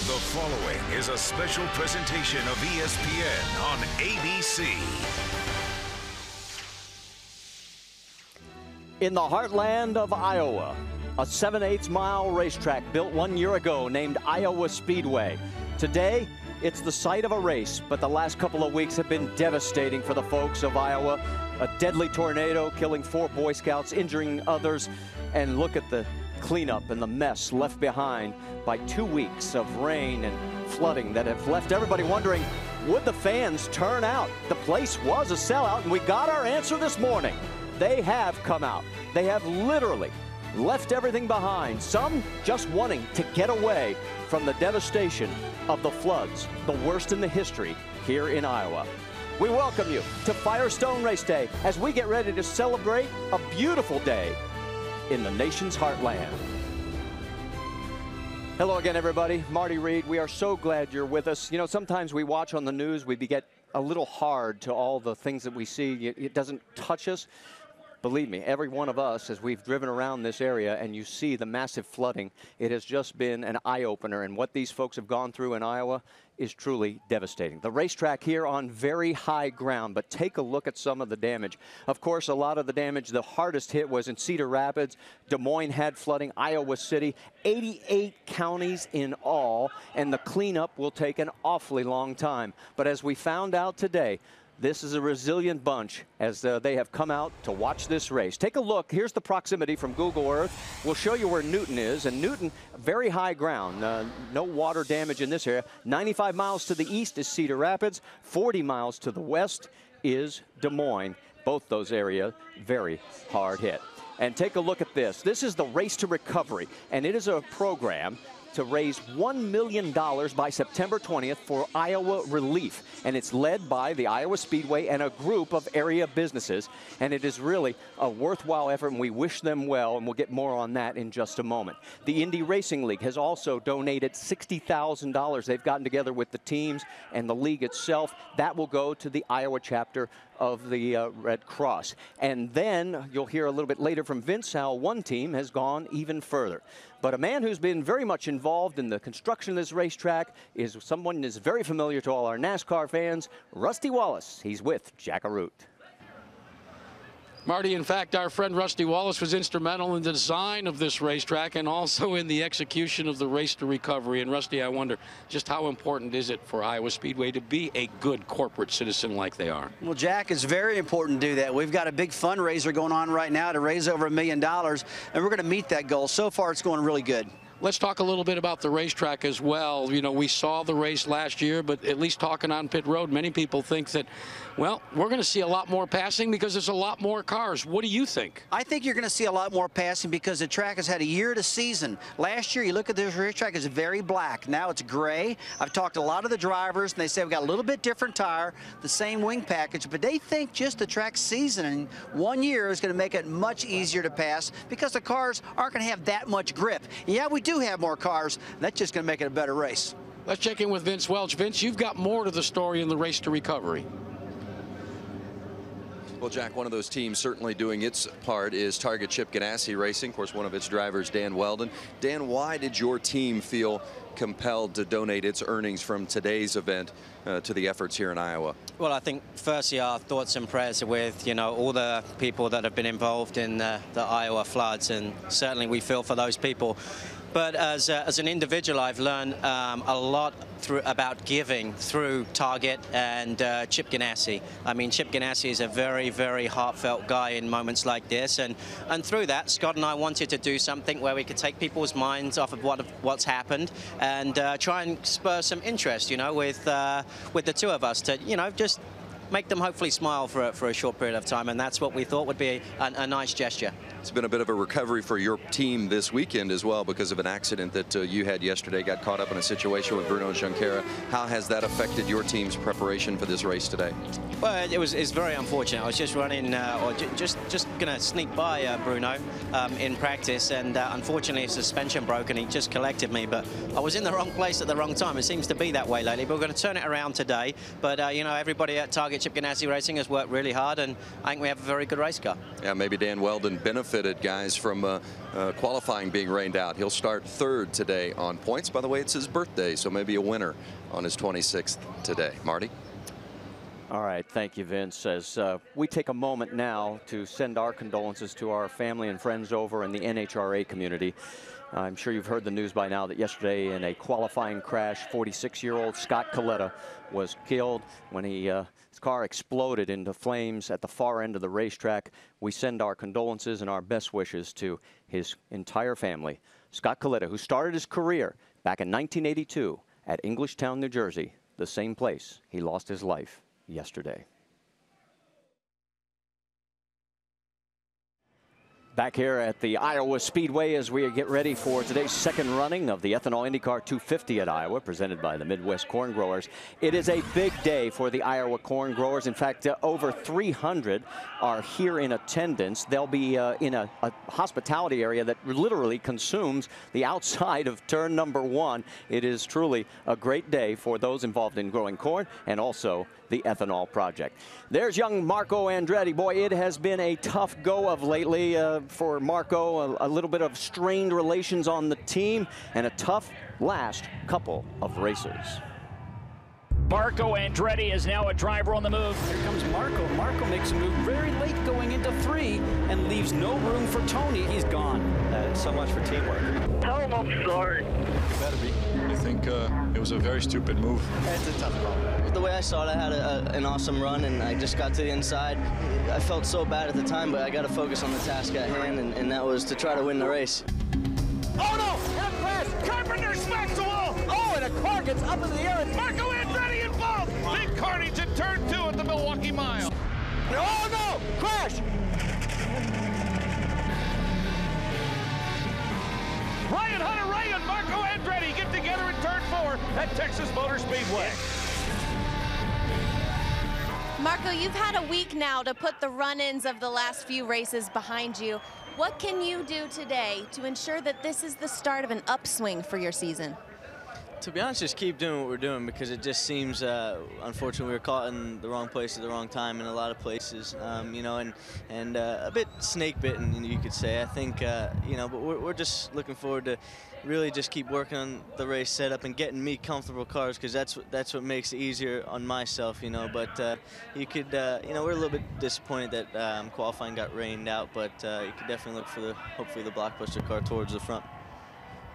The following is a special presentation of ESPN on ABC. In the heartland of Iowa, a 7/8 mile racetrack built 1 year ago named Iowa Speedway. Today, it's the site of a race, but the last couple of weeks have been devastating for the folks of Iowa. A deadly tornado killing 4 Boy Scouts, injuring others, and look at the cleanup and the mess left behind by 2 weeks of rain and flooding that have left everybody wondering, would the fans turn out? The place was a sellout, and we got our answer this morning. They have come out. They have literally left everything behind, some just wanting to get away from the devastation of the floods, the worst in the history here in Iowa. We welcome you to Firestone Race Day as we get ready to celebrate a beautiful day in the nation's heartland. Hello again, everybody. Marty Reed, we are so glad you're with us. You know, sometimes we watch on the news, we get a little hard to all the things that we see. It doesn't touch us. Believe me, every one of us, as we've driven around this area and you see the massive flooding, it has just been an eye-opener. And what these folks have gone through in Iowa is truly devastating. The racetrack here on very high ground, but take a look at some of the damage. Of course, a lot of the damage, the hardest hit was in Cedar Rapids. Des Moines had flooding, Iowa City, 88 counties in all, and the cleanup will take an awfully long time. But as we found out today, this is a resilient bunch as they have come out to watch this race. Take a look. Here's the proximity from Google Earth. We'll show you where Newton is. And Newton, very high ground. No water damage in this area. 95 miles to the east is Cedar Rapids. 40 miles to the west is Des Moines. Both those areas very hard hit. And take a look at this. This is the Race to Recovery. And it is a program to raise $1 million by September 20th for Iowa Relief. And it's led by the Iowa Speedway and a group of area businesses. And it is really a worthwhile effort, and we wish them well, and we'll get more on that in just a moment. The Indy Racing League has also donated $60,000. They've gotten together with the teams and the league itself. That will go to the Iowa chapter of the Red Cross. And then you'll hear a little bit later from Vince how one team has gone even further. But a man who's been very much involved in the construction of this racetrack is someone that's very familiar to all our NASCAR fans, Rusty Wallace. He's with Jackaroot. Marty, in fact, our friend Rusty Wallace was instrumental in the design of this racetrack and also in the execution of the Race to Recovery. And Rusty, I wonder just how important is it for Iowa Speedway to be a good corporate citizen like they are? Well, Jack, it's very important to do that. We've got a big fundraiser going on right now to raise over $1 million, and we're going to meet that goal. So far, it's going really good. Let's talk a little bit about the racetrack as well. You know, we saw the race last year, but at least talking on pit road, many people think that, well, we're going to see a lot more passing because there's a lot more cars. What do you think? I think you're going to see a lot more passing because the track has had a year to season. Last year, you look at this racetrack, it's very black. Now it's gray. I've talked to a lot of the drivers, and they say we've got a little bit different tire, the same wing package, but they think just the track seasoning 1 year is going to make it much easier to pass because the cars aren't going to have that much grip. Yeah, we do have more cars. That's just going to make it a better race. Let's check in with Vince Welch. Vince, you've got more to the story in the Race to Recovery. Well, Jack, one of those teams certainly doing its part is Target Chip Ganassi Racing. Of course, one of its drivers, Dan Weldon. Dan, why did your team feel compelled to donate its earnings from today's event to the efforts here in Iowa? Well, I think firstly our thoughts and prayers are with, you know, all the people that have been involved in the Iowa floods, and certainly we feel for those people. But as an individual, I've learned a lot about giving through Target and Chip Ganassi. I mean, Chip Ganassi is a very, very heartfelt guy in moments like this, and through that, Scott and I wanted to do something where we could take people's minds off of what's happened and try and spur some interest, you know, with the two of us to, you know, just make them hopefully smile for a short period of time, and that's what we thought would be a nice gesture. It's been a bit of a recovery for your team this weekend as well because of an accident that you had yesterday. Got caught up in a situation with Bruno Junqueira. How has that affected your team's preparation for this race today? Well, it's very unfortunate. I was just running, or just going to sneak by Bruno in practice, and unfortunately his suspension broke and he just collected me. But I was in the wrong place at the wrong time. It seems to be that way lately. But we're going to turn it around today. But you know, everybody at Target Chip Ganassi Racing has worked really hard, and I think we have a very good race car. Yeah, maybe Dan Weldon benefited benefited guys from qualifying being rained out. He'll start 3rd today on points. By the way, it's his birthday, so maybe a winner on his 26th today. Marty? All right, thank you, Vince. As we take a moment now to send our condolences to our family and friends over in the NHRA community. I'm sure you've heard the news by now that yesterday in a qualifying crash, 46-year-old Scott Coletta was killed when his car exploded into flames at the far end of the racetrack. We send our condolences and our best wishes to his entire family. Scott Coletta, who started his career back in 1982 at Englishtown, New Jersey, the same place he lost his life yesterday. Back here at the Iowa Speedway as we get ready for today's second running of the Ethanol IndyCar 250 at Iowa, presented by the Midwest Corn Growers. It is a big day for the Iowa corn growers. In fact, over 300 are here in attendance. They'll be in a hospitality area that literally consumes the outside of turn number 1. It is truly a great day for those involved in growing corn and also the ethanol project. There's young Marco Andretti. Boy, it has been a tough go of lately for Marco. A little bit of strained relations on the team and a tough last couple of races. Marco Andretti is now a driver on the move. Here comes Marco. Marco makes a move very late going into 3 and leaves no room for Tony. He's gone. So much for teamwork. Tell him I'm sorry. It better be. I think it was a very stupid move. It's a tough call. The way I saw it, I had an awesome run, and I just got to the inside. I felt so bad at the time, but I got to focus on the task at hand, and that was to try to win the race. Oh no! And a crash! Carpenter smacks the wall! Oh, and a car gets up in the air and Marco Andretti involved! Big carnage in turn 2 at the Milwaukee Mile. Oh no! Crash! Ryan Hunter-Reay and Marco Andretti get together in turn 4 at Texas Motor Speedway. Marco, you've had a week now to put the run-ins of the last few races behind you. What can you do today to ensure that this is the start of an upswing for your season? To be honest, just keep doing what we're doing, because it just seems, unfortunately, we were caught in the wrong place at the wrong time in a lot of places, you know, and a bit snake bitten, you could say. I think, you know, but we're just looking forward to really just keep working on the race setup and getting me comfortable cars, because that's what makes it easier on myself, you know. But you could, you know, we're a little bit disappointed that qualifying got rained out, but you could definitely look for hopefully the blockbuster car towards the front.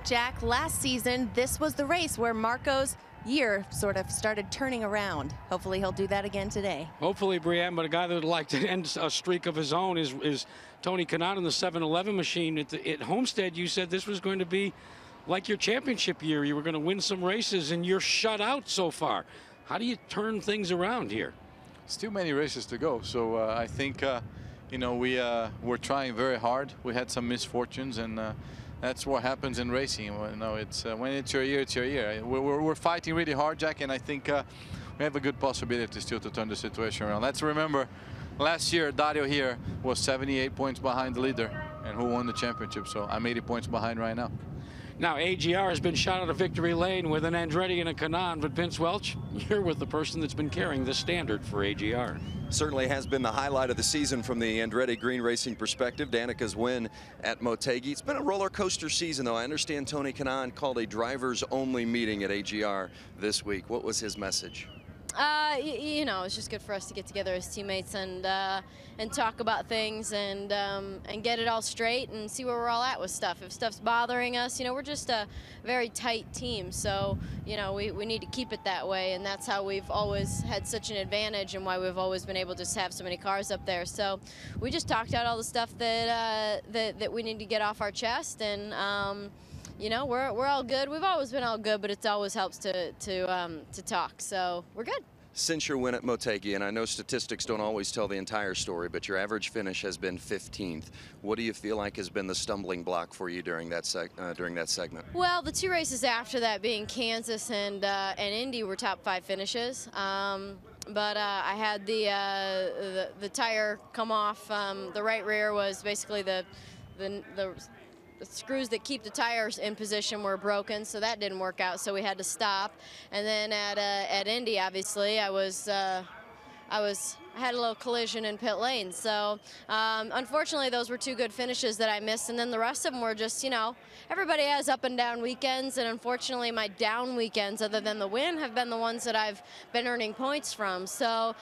Jack, last season, this was the race where Marco's year sort of started turning around. Hopefully he'll do that again today. Hopefully, Brianne, but a guy that would like to end a streak of his own is Tony Kanaan in the 7-Eleven machine. At Homestead, you said this was going to be like your championship year. You were going to win some races, and you're shut out so far. How do you turn things around here? Still many races to go, so I think, you know, we're trying very hard. We had some misfortunes, and that's what happens in racing. You know, it's when it's your year, it's your year. We're fighting really hard, Jack, and I think we have a good possibility still to turn the situation around. Let's remember, last year Dario here was 78 points behind the leader, and who won the championship. So I'm 80 points behind right now. Now, AGR has been shot out of victory lane with an Andretti and a Kanaan, but Vince Welch, you're with the person that's been carrying the standard for AGR. Certainly has been the highlight of the season from the Andretti Green Racing perspective. Danica's win at Motegi. It's been a roller coaster season, though. I understand Tony Kanaan called a drivers-only meeting at AGR this week. What was his message? You know, it's just good for us to get together as teammates and talk about things and get it all straight and see where we're all at with stuff. If stuff's bothering us, you know, we're just a very tight team, so you know we need to keep it that way, and that's how we've always had such an advantage and why we've always been able to have so many cars up there. So we just talked out all the stuff that we need to get off our chest, and you know, we're all good. We've always been all good, but it always helps to talk. So we're good. Since your win at Motegi, and I know statistics don't always tell the entire story, but your average finish has been 15th. What do you feel like has been the stumbling block for you during that segment? Well, the 2 races after that, being Kansas and Indy, were top 5 finishes. But I had the tire come off. The right rear was basically the screws that keep the tires in position were broken, so that didn't work out, so we had to stop. And then at Indy, obviously, I was I had a little collision in pit lane. So unfortunately, those were 2 good finishes that I missed. And then the rest of them were just, you know, everybody has up and down weekends. And unfortunately, my down weekends, other than the win, have been the ones that I've been earning points from. So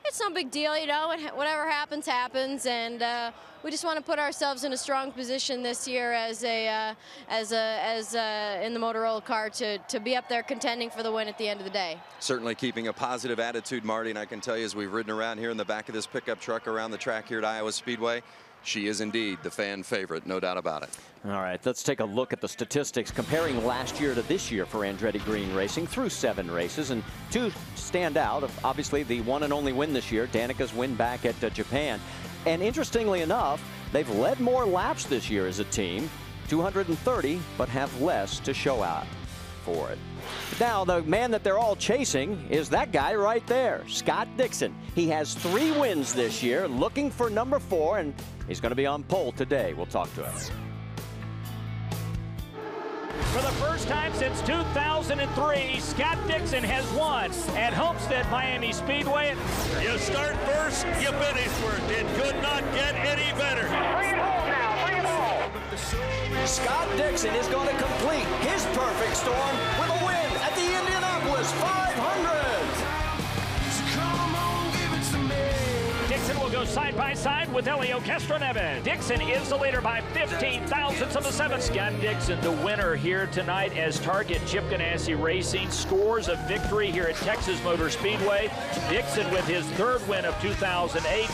it's no big deal, you know, whatever happens, happens. And we just want to put ourselves in a strong position this year as in the Motorola car to be up there contending for the win at the end of the day. Certainly keeping a positive attitude, Marty, and I can tell you as we've ridden around here in the back of this pickup truck around the track here at Iowa Speedway, she is indeed the fan favorite, no doubt about it. All right, let's take a look at the statistics comparing last year to this year for Andretti Green Racing through 7 races, and 2 stand out. Obviously, the one and only win this year, Danica's win back at Japan. And interestingly enough, they've led more laps this year as a team, 230, but have less to show out for it. Now, the man that they're all chasing is that guy right there, Scott Dixon. He has 3 wins this year, looking for number 4, and he's going to be on pole today. We'll talk to him. For the first time since 2003, Scott Dixon has won at Homestead Miami Speedway. You start first, you finish first. It could not get any better. 3 and hole now, 3 and hole. Scott Dixon is going to complete his perfect storm with a win at the Indianapolis 500. Dixon will go side by side with Elio Castroneves. Dixon is the leader by 15 thousandths of a 7th. Scott Dixon, the winner here tonight as Target Chip Ganassi Racing scores a victory here at Texas Motor Speedway. Dixon with his 3rd win of 2008.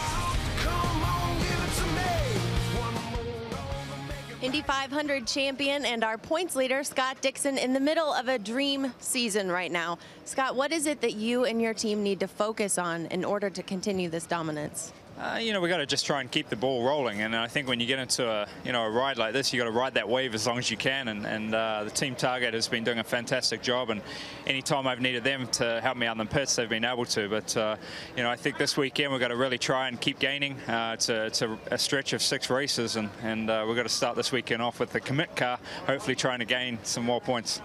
Indy 500 champion and our points leader, Scott Dixon, in the middle of a dream season right now. Scott, what is it that you and your team need to focus on in order to continue this dominance? You know, we got to just try and keep the ball rolling, and I think when you get into a ride like this, you got to ride that wave as long as you can. And the team Target has been doing a fantastic job, and anytime I've needed them to help me out in the pits, they've been able to. But you know, I think this weekend we've got to really try and keep gaining to a stretch of 6 races, and we've got to start this weekend off with the commit car, hopefully trying to gain some more points.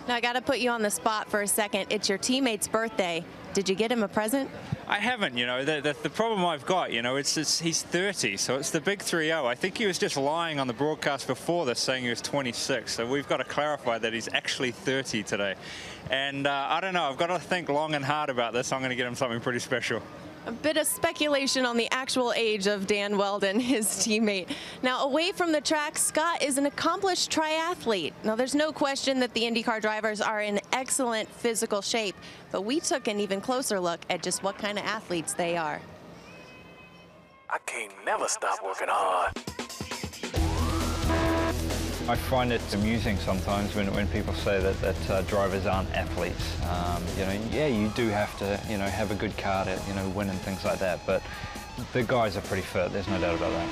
Now I got to put you on the spot for a second. It's your teammate's birthday. Did you get him a present? I haven't, you know. The problem I've got, you know, it's he's 30, so it's the big 3-0. I think he was just lying on the broadcast before this saying he was 26, so we've got to clarify that he's actually 30 today. And I don't know, I've got to think long and hard about this. I'm going to get him something pretty special. A bit of speculation on the actual age of Dan Weldon, his teammate. Now, away from the track, Scott is an accomplished triathlete. Now, there's no question that the IndyCar drivers are in excellent physical shape, but we took an even closer look at just what kind of athletes they are. I can't never stop working hard. I find it amusing sometimes when people say that drivers aren't athletes. You know, yeah, you do have to, you know, have a good car to, you know, win and things like that. But the guys are pretty fit. There's no doubt about that.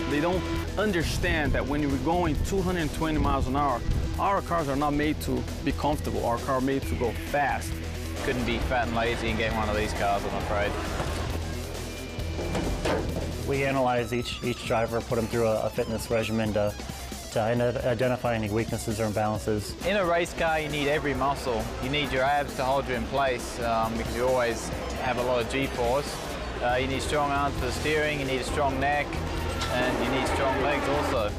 They don't understand that when you're going 220 miles an hour, our cars are not made to be comfortable. Our cars are made to go fast. Couldn't be fat and lazy and get one of these cars, I'm afraid. We analyze each driver, put them through a fitness regimen to identify any weaknesses or imbalances. In a race car, you need every muscle. You need your abs to hold you in place because you always have a lot of G-force. You need strong arms for the steering, you need a strong neck, and you need strong legs also.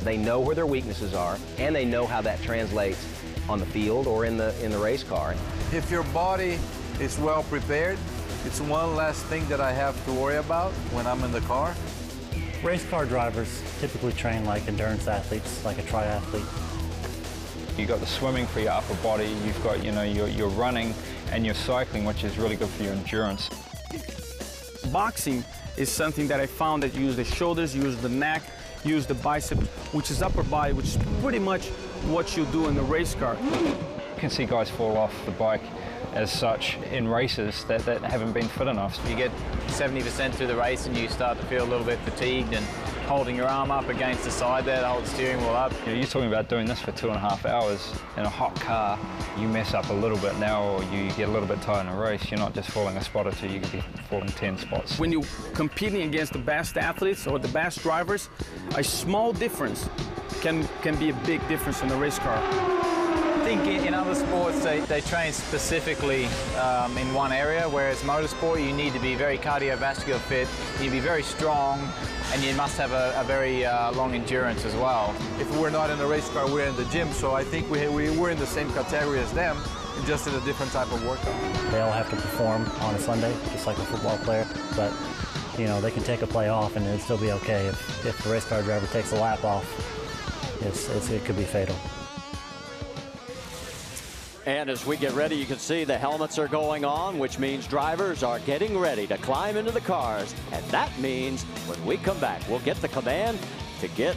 They know where their weaknesses are, and they know how that translates on the field or in the race car. If your body is well prepared, it's one less thing that I have to worry about when I'm in the car. Race car drivers typically train like endurance athletes, like a triathlete. You've got the swimming for your upper body, you've got, you know, your running and your cycling, which is really good for your endurance. Boxing is something that I found that you use the shoulders, you use the neck, you use the biceps, which is upper body, which is pretty much what you do in the race car. You can see guys fall off the bike as such in races that haven't been fit enough. You get 70% through the race and you start to feel a little bit fatigued, and holding your arm up against the side there to hold the steering wheel up. You know, you're talking about doing this for 2.5 hours in a hot car. You mess up a little bit now or you get a little bit tired in a race, you're not just falling a spot or two, you could be falling 10 spots. When you're competing against the best athletes or the best drivers, a small difference can be a big difference in the race car. think in other sports they train specifically in one area, whereas motorsport you need to be very cardiovascular fit, you need to be very strong, and you must have a very long endurance as well. If we're not in a race car, we're in the gym, so I think we're in the same category as them, just in a different type of workout. They all have to perform on a Sunday, just like a football player, but you know, they can take a play off and it'll still be okay. If the race car driver takes a lap off, it could be fatal. And as we get ready, you can see the helmets are going on, which means drivers are getting ready to climb into the cars. And that means when we come back, we'll get the command to get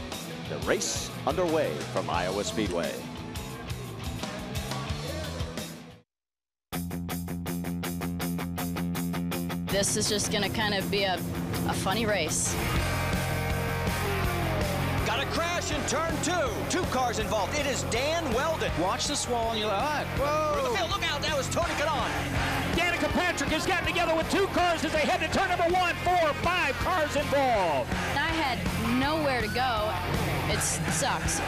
the race underway from Iowa Speedway. This is just going to kind of be a funny race. Got a crash in turn 2. 2 cars involved. It is Dan Weldon. Watch the swall and you're like, all right, whoa. Through the field, look out, that was Tony Canon. Danica Patrick has gotten together with 2 cars as they head to turn number 1, 4, 5 cars involved. I had nowhere to go. It sucks.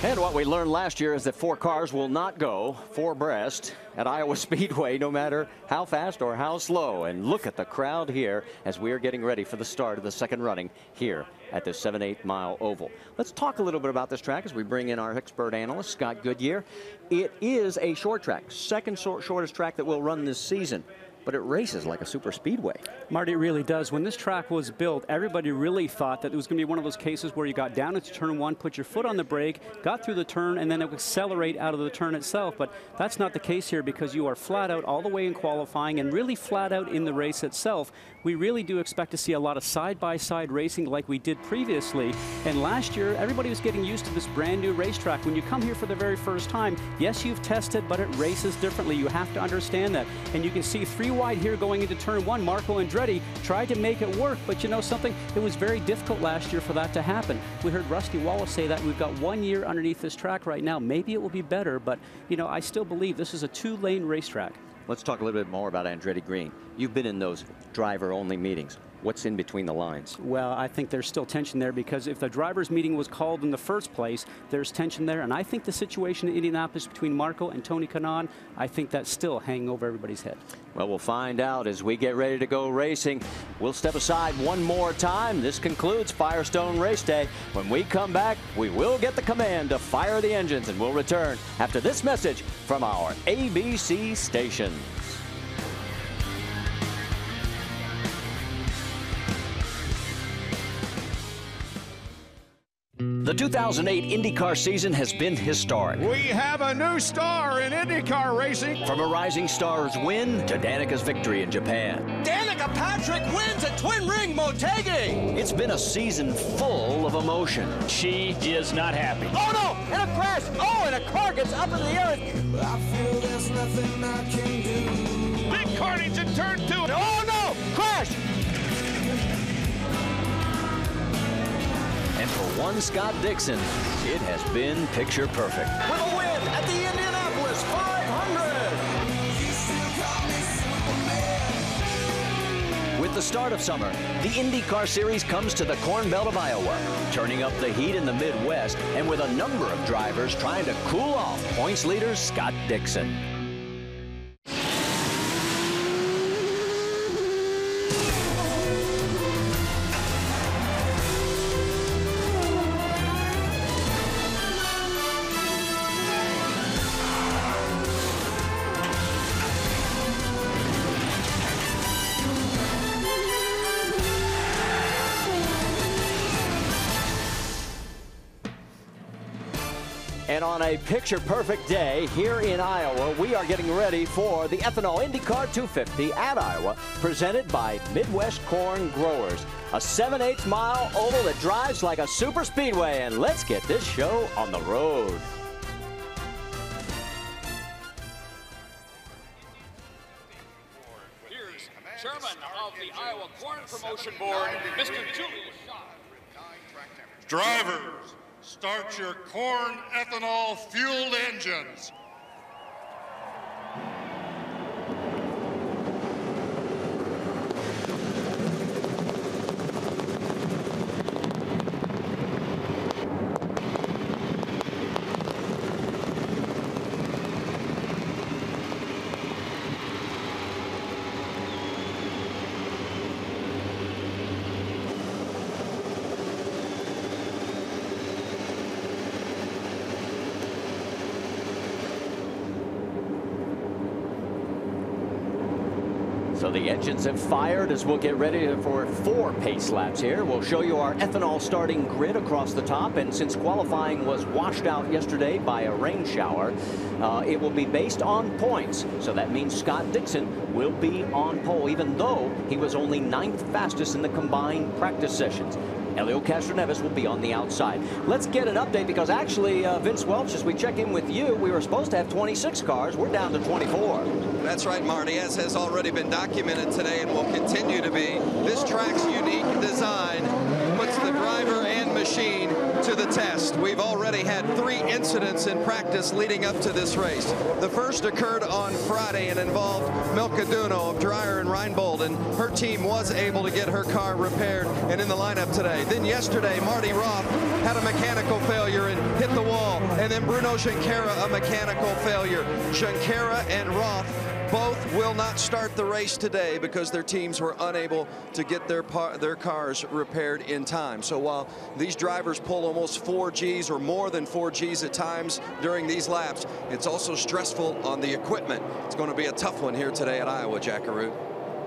And what we learned last year is that 4 cars will not go 4 abreast at Iowa Speedway, no matter how fast or how slow. And look at the crowd here as we are getting ready for the start of the second running here at the 7-8 mile oval. Let's talk a little bit about this track as we bring in our expert analyst, Scott Goodyear. It is a short track, second shortest track that will run this season, but it races like a super speedway. Marty, it really does. When this track was built, everybody really thought that it was going to be one of those cases where you got down into turn 1, put your foot on the brake, got through the turn, and then it would accelerate out of the turn itself. But that's not the case here because you are flat out all the way in qualifying and really flat out in the race itself. We really do expect to see a lot of side-by-side racing like we did previously. And last year, everybody was getting used to this brand new racetrack. When you come here for the very first time, yes, you've tested, but it races differently. You have to understand that. And you can see 3 wide here going into turn 1. Marco Andretti tried to make it work, but you know something? It was very difficult last year for that to happen. We heard Rusty Wallace say that we've got 1 year underneath this track right now. Maybe it will be better, but you know, I still believe this is a 2-lane racetrack. Let's talk a little bit more about Andretti Green. You've been in those driver-only meetings. What's in between the lines? Well, I think there's still tension there because if the drivers' meeting was called in the first place, there's tension there. And I think the situation in Indianapolis between Marco and Tony Kanaan, I think that's still hanging over everybody's head. Well, we'll find out as we get ready to go racing. We'll step aside one more time. This concludes Firestone Race Day. When we come back, we will get the command to fire the engines, and we'll return after this message from our ABC stations. The 2008 IndyCar season has been historic. We have a new star in IndyCar racing. From a rising star's win to Danica's victory in Japan. Danica Patrick wins at Twin Ring Motegi. It's been a season full of emotion. She is not happy. Oh no, and a crash. Oh, and a car gets up in the air. I feel there's nothing I can do. Big carnage in turn 2. Oh no, crash. And for one Scott Dixon, it has been picture perfect. With a win at the Indianapolis 500. With the start of summer, the IndyCar Series comes to the Corn Belt of Iowa, turning up the heat in the Midwest and with a number of drivers trying to cool off points leader Scott Dixon. And on a picture-perfect day here in Iowa, we are getting ready for the Ethanol IndyCar 250 at Iowa, presented by Midwest Corn Growers. A 7/8 mile oval that drives like a super speedway, and let's get this show on the road. Here's Chairman of the Iowa Corn Promotion Board, Mr. Julius Shaw. Drivers, start your corn ethanol fueled engines. So the engines have fired as we'll get ready for 4 pace laps here. We'll show you our ethanol starting grid across the top. And since qualifying was washed out yesterday by a rain shower, it will be based on points. So that means Scott Dixon will be on pole, even though he was only 9th fastest in the combined practice sessions. Helio Castroneves will be on the outside. Let's get an update because actually, Vince Welch, as we check in with you, we were supposed to have 26 cars. We're down to 24. That's right, Marty, as has already been documented today and will continue to be. This track's unique design puts the driver and machine to the test. We've already had 3 incidents in practice leading up to this race. The first occurred on Friday and involved Milka Duno of Dreyer and Reinbold, and her team was able to get her car repaired and in the lineup today. Then yesterday, Marty Roth had a mechanical failure and hit the wall, and then Bruno Junqueira a mechanical failure. Junqueira and Roth both will not start the race today because their teams were unable to get their cars repaired in time. So while these drivers pull almost 4 Gs or more than 4 Gs at times during these laps, it's also stressful on the equipment. It's going to be a tough one here today at Iowa, Jackaroo.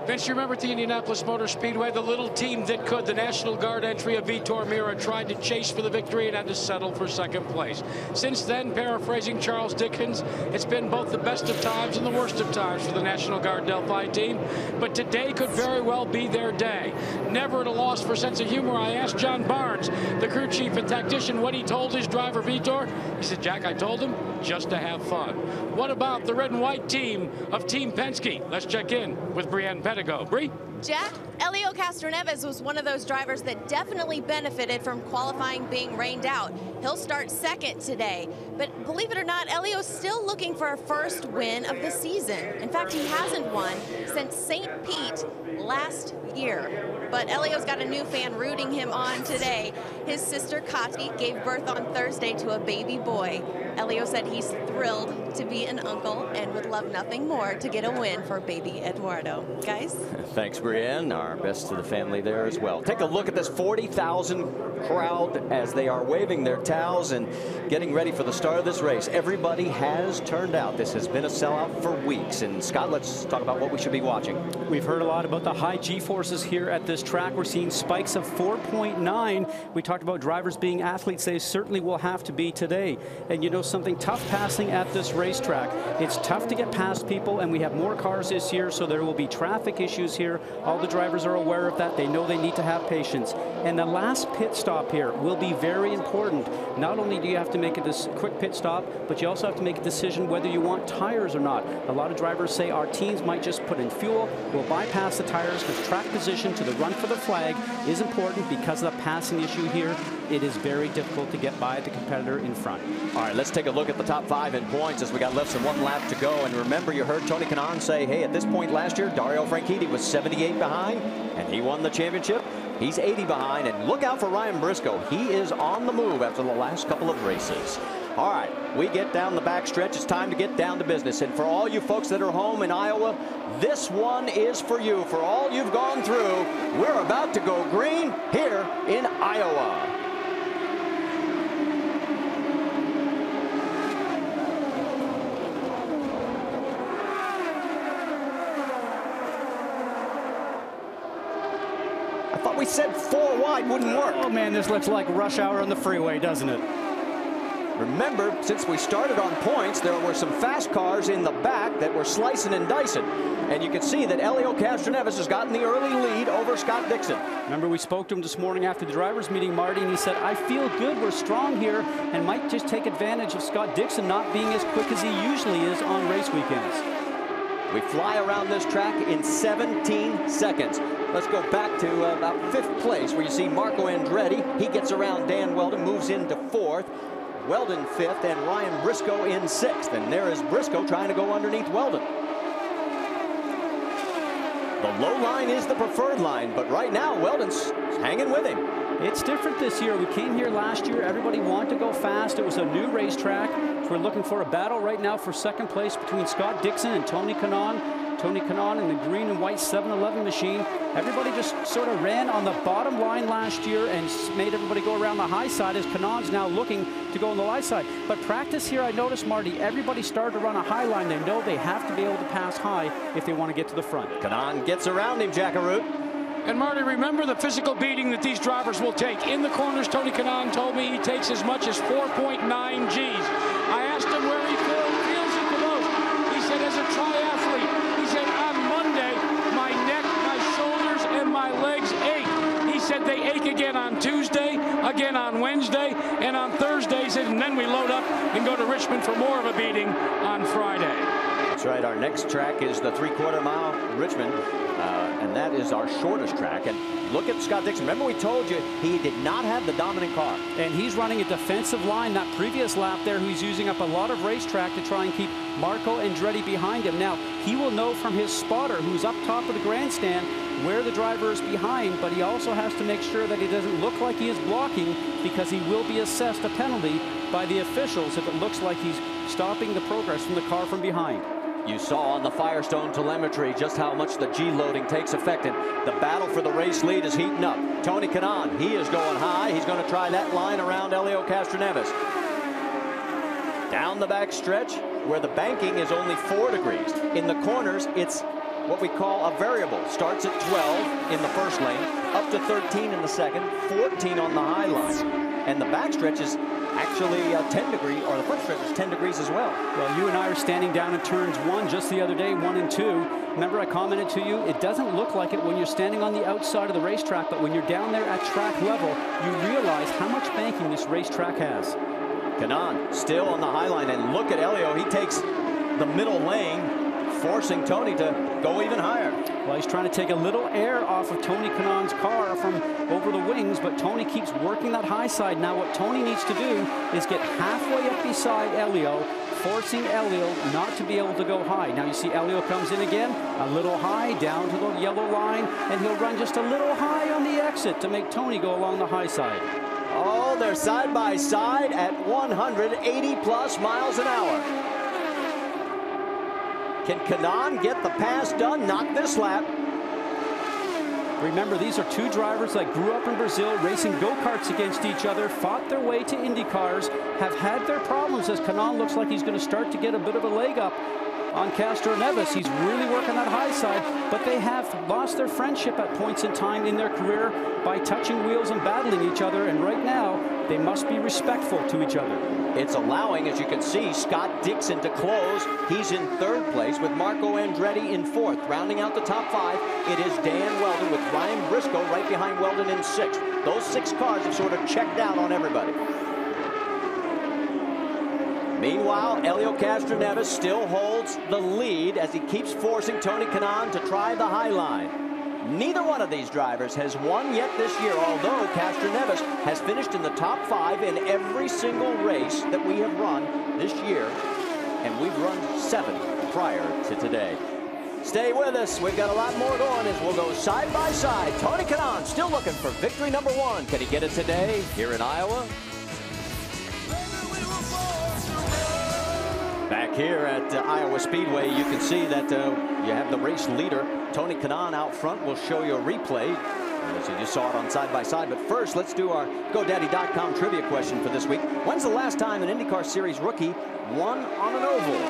Vince, you remember at the Indianapolis Motor Speedway, the little team that could, the National Guard entry of Vitor Meira, tried to chase for the victory and had to settle for 2nd place. Since then, paraphrasing Charles Dickens, it's been both the best of times and the worst of times for the National Guard Delphi team. But today could very well be their day. Never at a loss for sense of humor, I asked John Barnes, the crew chief and tactician, what he told his driver Vitor. He said, Jack, I told him just to have fun. What about the red and white team of Team Penske? Let's check in with Brienne Pedigo. Bree? Jack, Helio Castroneves was one of those drivers that definitely benefited from qualifying being rained out. He'll start 2nd today. But believe it or not, Helio's still looking for a first win of the season. In fact, he hasn't won since St. Pete last year. But Helio's got a new fan rooting him on today. His sister Kati gave birth on Thursday to a baby boy. Helio said he's thrilled to be an uncle and would love nothing more to get a win for baby Eduardo. Guys? Thanks, Brienne. Our best to the family there as well. Take a look at this 40,000 crowd as they are waving their towels and getting ready for the start of this race. Everybody has turned out. This has been a sellout for weeks. And Scott, let's talk about what we should be watching. We've heard a lot about the high G-forces here at this track. We're seeing spikes of 4.9. We talked about drivers being athletes. They certainly will have to be today. And you know something, tough passing at this racetrack. It's tough to get past people, and we have more cars this year, so there will be traffic issues here. All the drivers are aware of that. They know they need to have patience. And the last pit stop here will be very important. Not only do you have to make this quick pit stop, but you also have to make a decision whether you want tires or not. A lot of drivers say our teams might just put in fuel. We'll bypass the tires because track position to the run for the flag is important because of the passing issue here. It is very difficult to get by the competitor in front. All right, let's take a look at the top 5 in points as we got less than 1 lap to go. And remember, you heard Tony Kanaan say, hey, at this point last year, Dario Franchitti was 78 behind, and he won the championship. He's 80 behind, and look out for Ryan Briscoe. He is on the move after the last couple of races. All right, we get down the back stretch. It's time to get down to business. And for all you folks that are home in Iowa, this one is for you. For all you've gone through, we're about to go green here in Iowa. We said 4 wide wouldn't work. Oh man, this looks like rush hour on the freeway, doesn't it? Remember, since we started on points, there were some fast cars in the back that were slicing and dicing. And you can see that Helio Castroneves has gotten the early lead over Scott Dixon. Remember, we spoke to him this morning after the drivers' meeting, Marty, and he said, I feel good, we're strong here, and might just take advantage of Scott Dixon not being as quick as he usually is on race weekends. We fly around this track in 17 seconds. Let's go back to about 5th place, where you see Marco Andretti. He gets around Dan Weldon, moves into 4th. Weldon 5th, and Ryan Briscoe in 6th. And there is Briscoe trying to go underneath Weldon. The low line is the preferred line, but right now Weldon's hanging with him. It's different this year. We came here last year. Everybody wanted to go fast. It was a new racetrack. We're looking for a battle right now for 2nd place between Scott Dixon and Tony Kanaan. Tony Kanaan in the green and white 711 machine. Everybody just sort of ran on the bottom line last year and made everybody go around the high side, as Kanaan's now looking to go on the high side. But practice here, I noticed, Marty, everybody started to run a high line. They know they have to be able to pass high if they want to get to the front. Kanaan gets around him, Jackaroot. And Marty, remember the physical beating that these drivers will take. In the corners, Tony Kanaan told me he takes as much as 4.9 Gs. I asked him where he feels it the most. He said, as a triathlete, he said, on Monday, my neck, my shoulders, and my legs ache. He said they ache again on Tuesday, again on Wednesday, and on Thursday. He said, and then we load up and go to Richmond for more of a beating on Friday. That's right. Our next track is the 3/4 mile Richmond. And that is our shortest track. And look at Scott Dixon. Remember, we told you he did not have the dominant car. And he's running a defensive line that previous lap there. He's using up a lot of racetrack to try and keep Marco Andretti behind him. Now, he will know from his spotter, who's up top of the grandstand, where the driver is behind, but he also has to make sure that he doesn't look like he is blocking, because he will be assessed a penalty by the officials if it looks like he's stopping the progress from the car from behind. You saw on the Firestone Telemetry just how much the G-loading takes effect, and the battle for the race lead is heating up. Tony Kanaan, he is going high. He's going to try that line around Helio Castroneves. Down the back stretch, where the banking is only 4 degrees. In the corners, it's what we call a variable. Starts at 12 in the first lane, up to 13 in the second, 14 on the high line. And the back stretch is actually 10 degrees, or the front stretch is 10 degrees as well. Well, you and I are standing down in turns 1 just the other day, 1 and 2. Remember, I commented to you, it doesn't look like it when you're standing on the outside of the racetrack, but when you're down there at track level, you realize how much banking this racetrack has. Kanaan still on the high line, and look at Helio. He takes the middle lane, forcing Tony to go even higher. Well, he's trying to take a little air off of Tony Kanaan's car from over the wings, but Tony keeps working that high side. Now what Tony needs to do is get halfway up beside Helio, forcing Helio not to be able to go high. Now you see Helio comes in again, a little high, down to the yellow line, and he'll run just a little high on the exit to make Tony go along the high side. Oh, they're side by side at 180 plus miles an hour. Can Kanaan get the pass done? Not this lap. Remember, these are 2 drivers that grew up in Brazil, racing go-karts against each other, fought their way to Indy cars, have had their problems, as Kanaan looks like he's going to start to get a bit of a leg up on Castroneves. He's really working that high side, but they have lost their friendship at points in time in their career by touching wheels and battling each other, and right now they must be respectful to each other. It's allowing, as you can see, Scott Dixon to close. He's in 3rd place with Marco Andretti in 4th. Rounding out the top 5, it is Dan Weldon with Ryan Briscoe right behind Weldon in 6th. Those 6 cars have sort of checked out on everybody. Meanwhile, Helio Castroneves still holds the lead as he keeps forcing Tony Kanaan to try the high line. Neither one of these drivers has won yet this year, although Castroneves has finished in the top 5 in every single race that we have run this year, and we've run 7 prior to today. Stay with us. We've got a lot more going as we'll go side by side. Tony Kanaan still looking for victory number 1. Can he get it today here in Iowa? Back here at Iowa Speedway, you can see that you have the race leader, Tony Kanaan, out front. We'll show you a replay, as you just saw it on side by side. But first, let's do our GoDaddy.com trivia question for this week. When's the last time an IndyCar Series rookie won on an oval?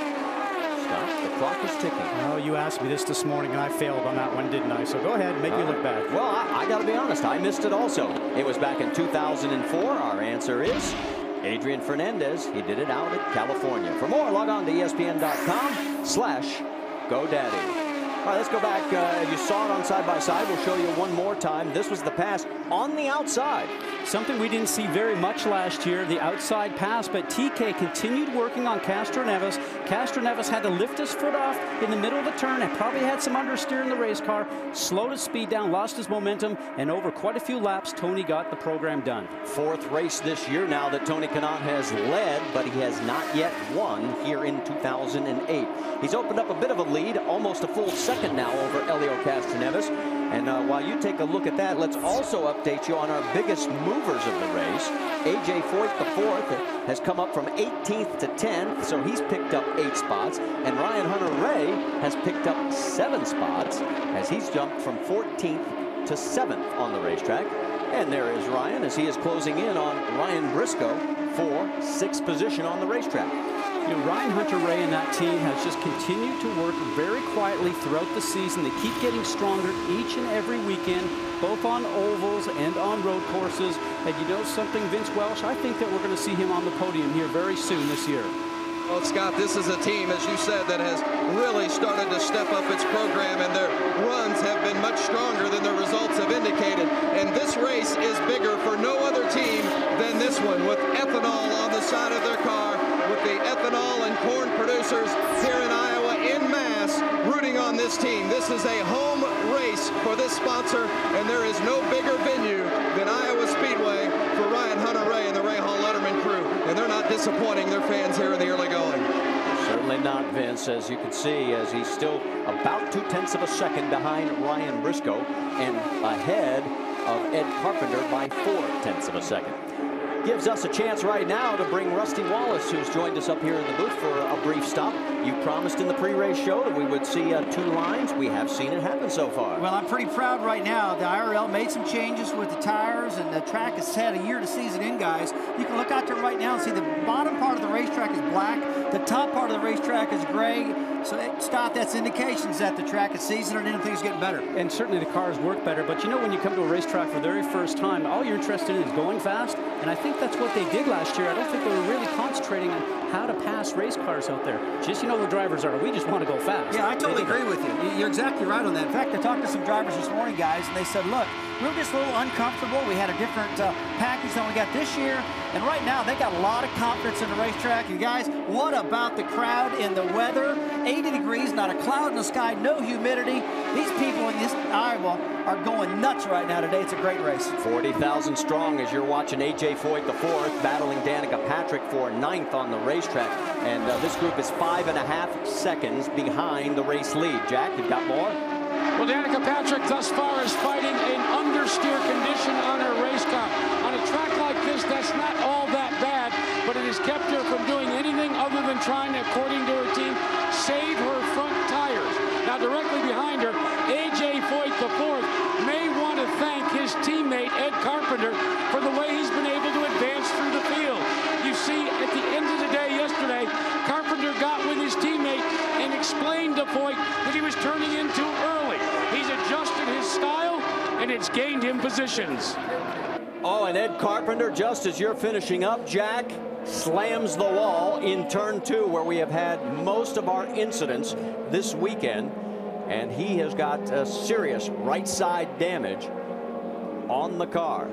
Scott, the clock is ticking. Oh, you asked me this morning, and I failed on that one, didn't I? So go ahead, make me look bad. Well, I got to be honest, I missed it also. It was back in 2004. Our answer is Adrian Fernandez. He did it out at California. For more, log on to ESPN.com/GoDaddy. All right, let's go back. You saw it on side by side. We'll show you one more time. This was the pass on the outside. Something we didn't see very much last year, the outside pass, but TK continued working on Castroneves. Castroneves had to lift his foot off in the middle of the turn and probably had some understeer in the race car, slowed his speed down, lost his momentum, and over quite a few laps, Tony got the program done. 4th race this year now that Tony Kanaan has led, but he has not yet won here in 2008. He's opened up a bit of a lead, almost a full second now over Helio Castroneves. And while you take a look at that, let's also update you on our biggest movers of the race. AJ Foyt, the 4th, has come up from 18th to 10th, so he's picked up 8 spots. And Ryan Hunter-Reay has picked up 7 spots as he's jumped from 14th to 7th on the racetrack. And there is Ryan as he is closing in on Ryan Briscoe for 6th position on the racetrack. You know, Ryan Hunter-Reay and that team has just continued to work very quietly throughout the season. They keep getting stronger each and every weekend, both on ovals and on road courses. And you know something, Vince Welch, I think that we're going to see him on the podium here very soon this year. Well, Scott, this is a team, as you said, that has really started to step up its program, and their runs have been much stronger than the results have indicated. And this race is bigger for no other team than this one, with ethanol on the side of their car, with the ethanol and corn producers here in Iowa en masse rooting on this team. This is a home race for this sponsor, and there is no bigger venue than Iowa Speedway for Ryan Hunter-Reay and the Ray Hall Letterman crew. And they're not disappointing their fans here in the early going. Certainly not, Vince, as you can see, as he's still about 0.2 of a second behind Ryan Briscoe and ahead of Ed Carpenter by 0.4 of a second. Gives us a chance right now to bring Rusty Wallace, who's joined us up here in the booth for a brief stop. You promised in the pre-race show that we would see 2 lines. We have seen it happen so far. Well, I'm pretty proud right now. The IRL made some changes with the tires, and the track has had a year to season in, guys. You can look out there right now and see the bottom part of the racetrack is black. The top part of the racetrack is gray. So, Scott, that's indications that the track is seasoned and things getting better. And certainly the cars work better. But you know, when you come to a racetrack for the very first time, all you're interested in is going fast. And I think that's what they did last year. I don't think they were really concentrating on how to pass race cars out there. Just, you know, the drivers are. We just want to go fast. Yeah, I totally agree with you. You're exactly right on that. In fact, I talked to some drivers this morning, guys, and they said, look, we were just a little uncomfortable. We had a different package than we got this year. And right now, they got a lot of confidence in the racetrack. You guys, what about the crowd and the weather? 80 degrees, not a cloud in the sky, no humidity. These people in this Iowa are going nuts right now today. It's a great race. 40,000 strong as you're watching A.J. Foyt IV battling Danica Patrick for 9th on the racetrack. And this group is 5.5 seconds behind the race lead. Jack, you've got more? Well, Danica Patrick thus far is fighting an understeer condition on her race car. On a track like this, that's not all that bad, but it has kept her from doing anything other than trying, according to her team, save her front tires. Now, directly behind her, A.J. Foyt IV may want to thank his teammate, Ed Carpenter, for the way he's been able to advance through the field. You see, at the end of the day yesterday, Carpenter got with his teammate and explained to Foyt that he was turning in too early. He's adjusted his style, and it's gained him positions. Oh, and Ed Carpenter, just as you're finishing up, Jack, slams the wall in turn 2, where we have had most of our incidents this weekend. And he has got serious right side damage on the car.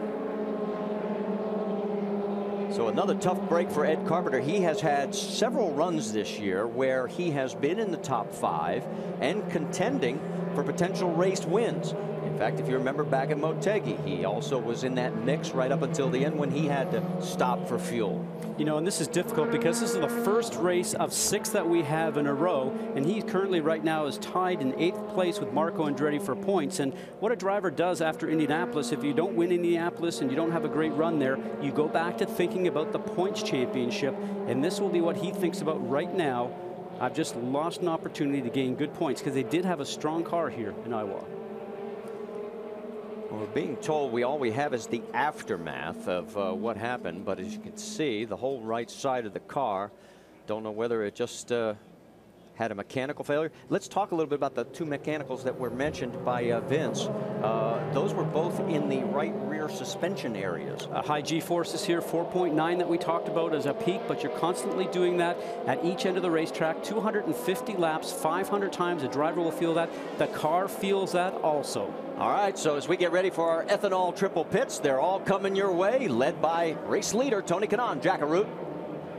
So another tough break for Ed Carpenter. He has had several runs this year where he has been in the top 5 and contending for potential race wins. In fact, if you remember back at Motegi, he also was in that mix right up until the end when he had to stop for fuel. You know, and this is difficult because this is the first race of 6 that we have in a row, and he currently right now is tied in 8th place with Marco Andretti for points. And what a driver does after Indianapolis, if you don't win Indianapolis and you don't have a great run there, you go back to thinking about the points championship, and this will be what he thinks about right now. I've just lost an opportunity to gain good points because they did have a strong car here in Iowa. Well, we're being told all we have is the aftermath of what happened, but as you can see, the whole right side of the car, don't know whether it just had a mechanical failure. Let's talk a little bit about the 2 mechanicals that were mentioned by Vince. Those were both in the right rear suspension areas. High G-forces here, 4.9 that we talked about as a peak, but you're constantly doing that at each end of the racetrack. 250 laps, 500 times. The driver will feel that. The car feels that also. All right, so as we get ready for our ethanol triple pits, they're all coming your way, led by race leader Tony Kanaan. Jackaroo.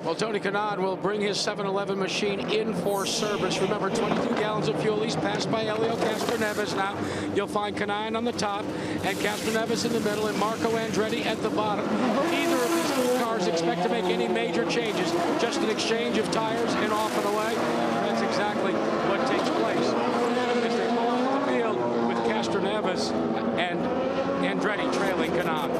Well, Tony Kanaan will bring his 7-Eleven machine in for service. Remember, 22 gallons of fuel. He's passed by Elio Castroneves now. You'll find Kanaan on the top and Castroneves in the middle and Marco Andretti at the bottom. Neither of these 2 cars expect to make any major changes. Just an exchange of tires and off and away. That's exactly what takes place. As they pull out the field with Castroneves and Andretti trailing Kanaan.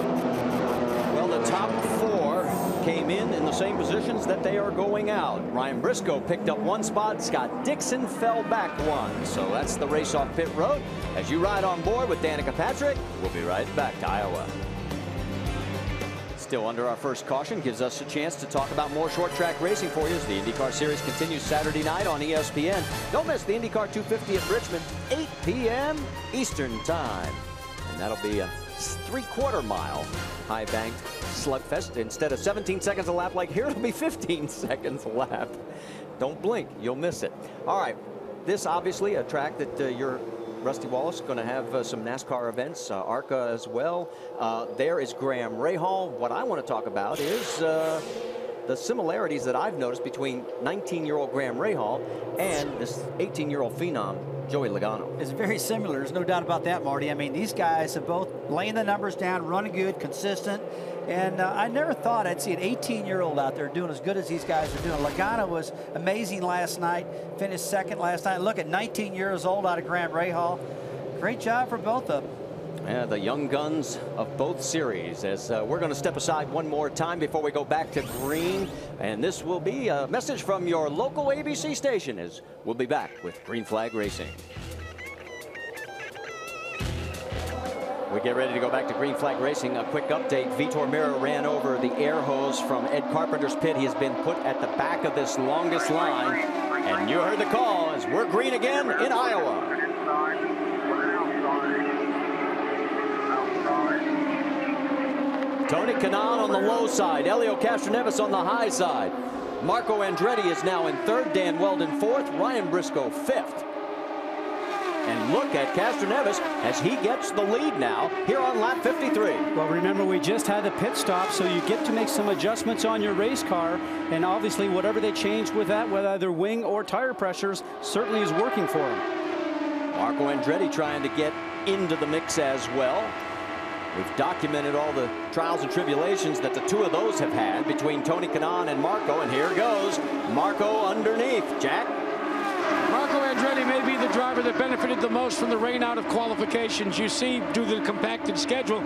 Well, the top 4 came in the same positions that they are going out. Ryan Briscoe picked up 1 spot. Scott Dixon fell back 1. So that's the race off pit road. As you ride on board with Danica Patrick, we'll be right back to Iowa. Still under our first caution, gives us a chance to talk about more short track racing for you as the IndyCar Series continues Saturday night on ESPN. Don't miss the IndyCar 250 at Richmond, 8 p.m. Eastern Time. And that'll be a 3/4 mile high banked slugfest. Instead of 17 seconds a lap like here, it'll be 15 seconds a lap. Don't blink, you'll miss it. All right, this obviously a track that your Rusty Wallace going to have some NASCAR events, ARCA as well. There is Graham Rahal. What I want to talk about is the similarities that I've noticed between 19-year-old Graham Rahal and this 18-year-old phenom, Joey Logano. It's very similar. There's no doubt about that, Marty. I mean, these guys have both laying the numbers down, running good, consistent. And I never thought I'd see an 18-year-old out there doing as good as these guys are doing. Logano was amazing last night, finished second last night. Look at 19 years old out of Graham Rahal. Great job for both of them. Yeah, the young guns of both series. As we're going to step aside one more time before we go back to green. And this will be a message from your local ABC station as we'll be back with Green Flag Racing. We get ready to go back to Green Flag Racing. A quick update. Vitor Meira ran over the air hose from Ed Carpenter's pit. He has been put at the back of this longest line. And you heard the call as we're green again in Iowa. Tony Kanaan on the low side. Helio Castroneves on the high side. Marco Andretti is now in 3rd. Dan Weldon 4th. Ryan Briscoe 5th. And look at Castroneves as he gets the lead now here on lap 53. Well, remember, we just had the pit stop, so you get to make some adjustments on your race car. And obviously, whatever they changed with that, with either wing or tire pressures, certainly is working for him. Marco Andretti trying to get into the mix as well. We've documented all the trials and tribulations that the two of those have had between Tony Kanaan and Marco. And here goes Marco underneath. Jack? Marco Andretti may be the driver that benefited the most from the rain out of qualifications. You see, due to the compacted schedule,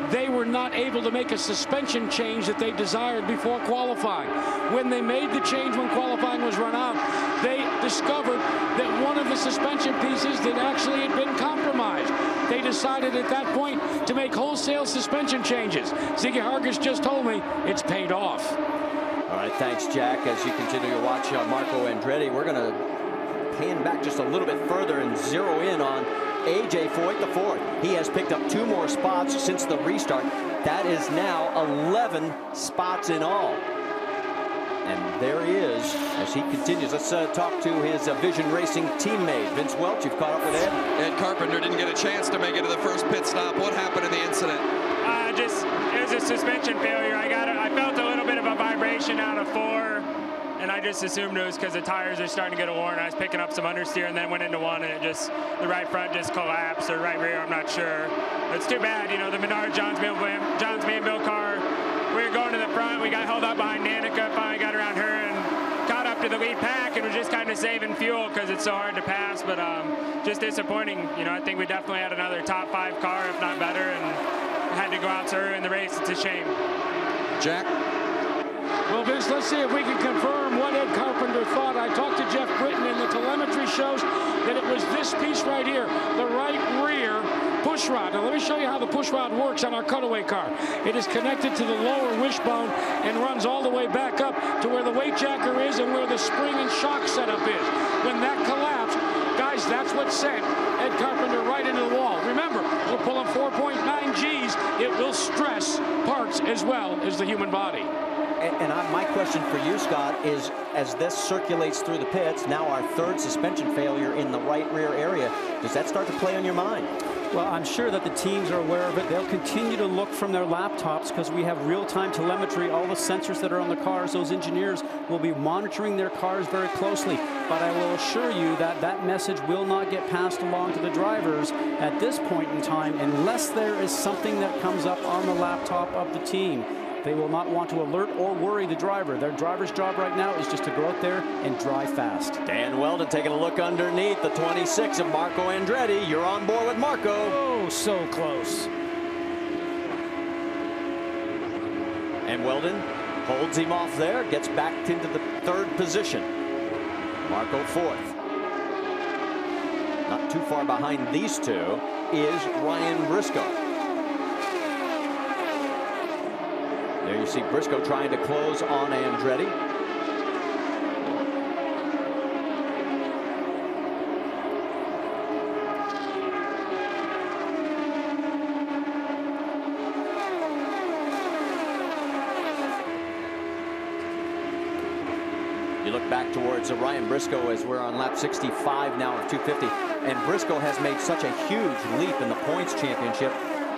they were not able to make a suspension change that they desired before qualifying. When they made the change when qualifying was run out, they discovered that one of the suspension pieces that actually had been compromised. They decided at that point to make wholesale suspension changes. Ziggy Hargis just told me it's paid off. All right, thanks, Jack. As you continue to watch Marco Andretti, we're going to pan back just a little bit further and zero in on A.J. Foyt, the 4th. He has picked up 2 more spots since the restart. That is now 11 spots in all. And there he is as he continues. Let's talk to his Vision Racing teammate, Vince Welch. You've caught up with Ed. Ed Carpenter didn't get a chance to make it to the first pit stop. What happened in the incident? It was a suspension failure. I felt a little bit of a vibration out of 4. And I just assumed it was because the tires are starting to get worn. I was picking up some understeer and then went into 1, and it just, the right front just collapsed, or right rear, I'm not sure. It's too bad, you know, the Menard John's Manville car, we were going to the front, we got held up behind Danica, finally got around her and caught up to the lead pack, and was just kind of saving fuel because it's so hard to pass, but just disappointing. You know, I think we definitely had another top 5 car, if not better, and had to go out to her in the race. It's a shame. Jack? Well, Vince, let's see if we can confirm what Ed Carpenter thought. I talked to Jeff Britton, and the telemetry shows that it was this piece right here, the right rear push rod. Now, let me show you how the push rod works on our cutaway car. It is connected to the lower wishbone and runs all the way back up to where the weight jacker is and where the spring and shock setup is. When that collapsed, guys, that's what sent Ed Carpenter right into the wall. Remember, we're pulling 4.9 Gs. It will stress parts as well as the human body. And my question for you, Scott, is as this circulates through the pits, now our 3rd suspension failure in the right rear area, does that start to play on your mind? Well, I'm sure that the teams are aware of it. They'll continue to look from their laptops because we have real-time telemetry, all the sensors that are on the cars. Those engineers will be monitoring their cars very closely. But I will assure you that that message will not get passed along to the drivers at this point in time unless there is something that comes up on the laptop of the team. They will not want to alert or worry the driver. Their driver's job right now is just to go out there and drive fast. Dan Weldon taking a look underneath the 26 of Marco Andretti. You're on board with Marco. Oh, so close. And Weldon Holds him off there, gets back into the 3rd position. Marco 4th. Not too far behind these two is Ryan Briscoe. There you see Briscoe trying to close on Andretti. You look back towards Ryan Briscoe as we're on lap 65 now of 250. And Briscoe has made such a huge leap in the points championship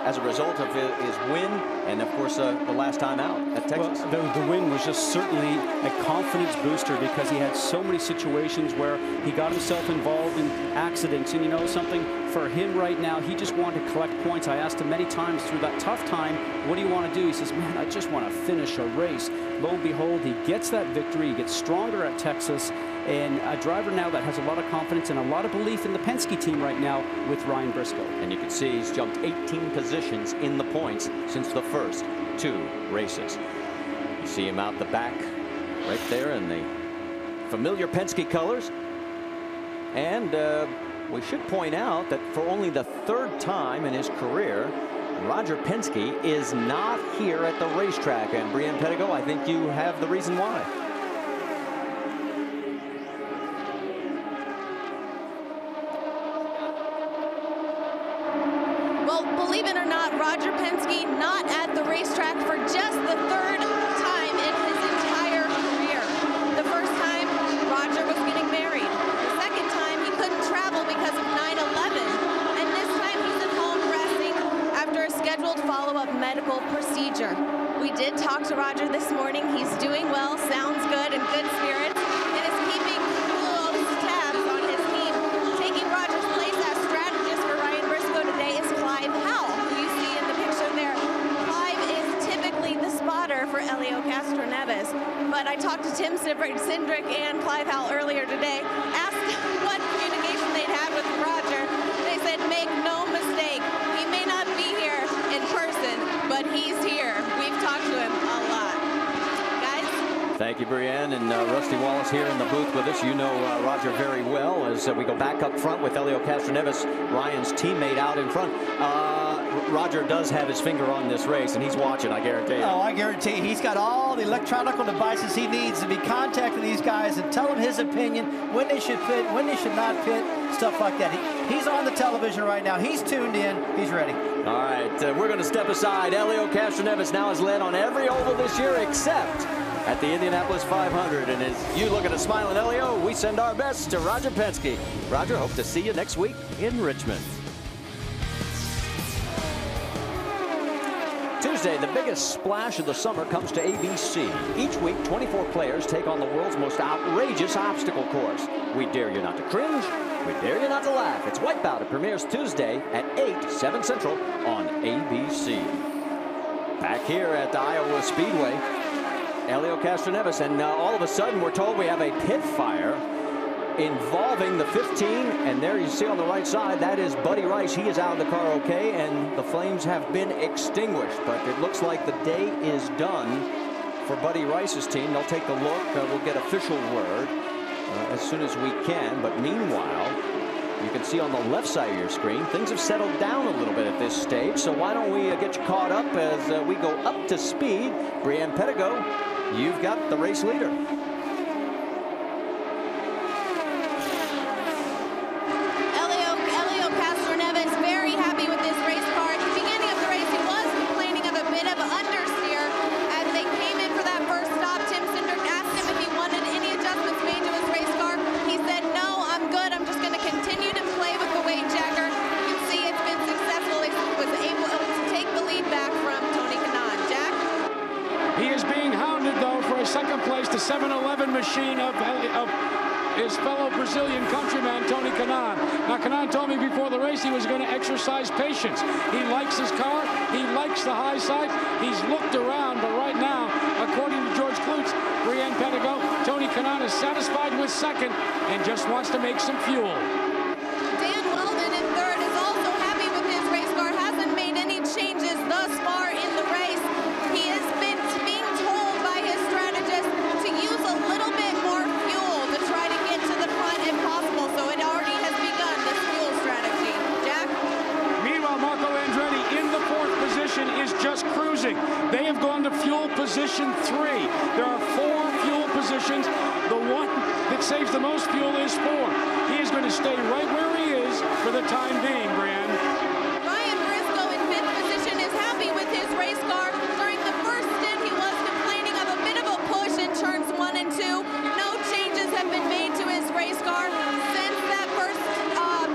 as a result of his win and, of course, the last time out at Texas. Well, the win was just certainly a confidence booster because he had so many situations where he got himself involved in accidents. And you know something? For him right now, he just wanted to collect points. I asked him many times through that tough time, what do you want to do? He says, man, I just want to finish a race. Lo and behold, he gets that victory. He gets stronger at Texas. And a driver now that has a lot of confidence and a lot of belief in the Penske team right now with Ryan Briscoe. And you can see he's jumped 18 positions in the points since the first 2 races. You see him out the back right there in the familiar Penske colors. And we should point out that for only the 3rd time in his career, Roger Penske is not here at the racetrack. And Brienne Pettigo, I think you have the reason why. Believe it or not, Roger Penske not at the racetrack for just the 3rd time in his entire career. The first time, Roger was getting married. The 2nd time, he couldn't travel because of 9/11. And this time, he's at home resting after a scheduled follow-up medical procedure. We did talk to Roger this morning. He's doing well, sounds good, in good spirits, and is keeping close tabs on his team. Taking Roger's place as strategist for Ryan Briscoe today is Clive Howell, who you see in the picture there. Clive is typically the spotter for Helio Castroneves, but I talked to Tim Cindric and Clive Howell earlier today, asked what communication they'd had with Roger. They said, make no mistake, he may not be here in person, but he's here. We've talked to him a lot. Guys? Thank you, Brienne, and Rusty Wallace here in the booth with us. You know Roger very well as we go back up front with Helio Castroneves, Ryan's teammate out in front. Roger does have his finger on this race, and he's watching, I guarantee you. Oh, I guarantee you. He's got all the electronic devices he needs to be contacting these guys and tell them his opinion, when they should pit, when they should not pit, stuff like that. He's on the television right now. He's tuned in. He's ready. All right, we're going to step aside. Helio Castroneves now has led on every oval this year except at the Indianapolis 500. And as you look at a smiling Helio, we send our best to Roger Penske. Roger, hope to see you next week in Richmond. Tuesday, the biggest splash of the summer comes to ABC. Each week, 24 players take on the world's most outrageous obstacle course. We dare you not to cringe. We dare you not to laugh. It's Wipeout. It premieres Tuesday at 8, 7 Central on ABC. Back here at the Iowa Speedway, Helio Castroneves, and all of a sudden we're told we have a pit fire involving the 15, and there you see on the right side, that is Buddy Rice. He is out of the car okay, and the flames have been extinguished, but it looks like the day is done for Buddy Rice's team. They'll take a look. We'll get official word as soon as we can, but meanwhile, you can see on the left side of your screen, things have settled down a little bit at this stage, so why don't we get you caught up as we go up to speed. Brienne Pettigo, you've got the race leader. Machine of his fellow Brazilian countryman, Tony Kanaan. Now, Kanaan told me before the race he was going to exercise patience. He likes his car. He likes the high side. He's looked around, but right now, according to George Klutz, Brienne Pettigo, Tony Kanaan is satisfied with second and just wants to make some fuel. Dan Weldon in third is also happy with his race car. Hasn't made any changes thus far in the race. He has been being told by his positions. The one that saves the most fuel is 4. He is going to stay right where he is for the time being, Brianne. Ryan Briscoe in 5th position is happy with his race car. During the first stint, he was complaining of a bit of a push in turns 1 and 2. No changes have been made to his race car. Since that first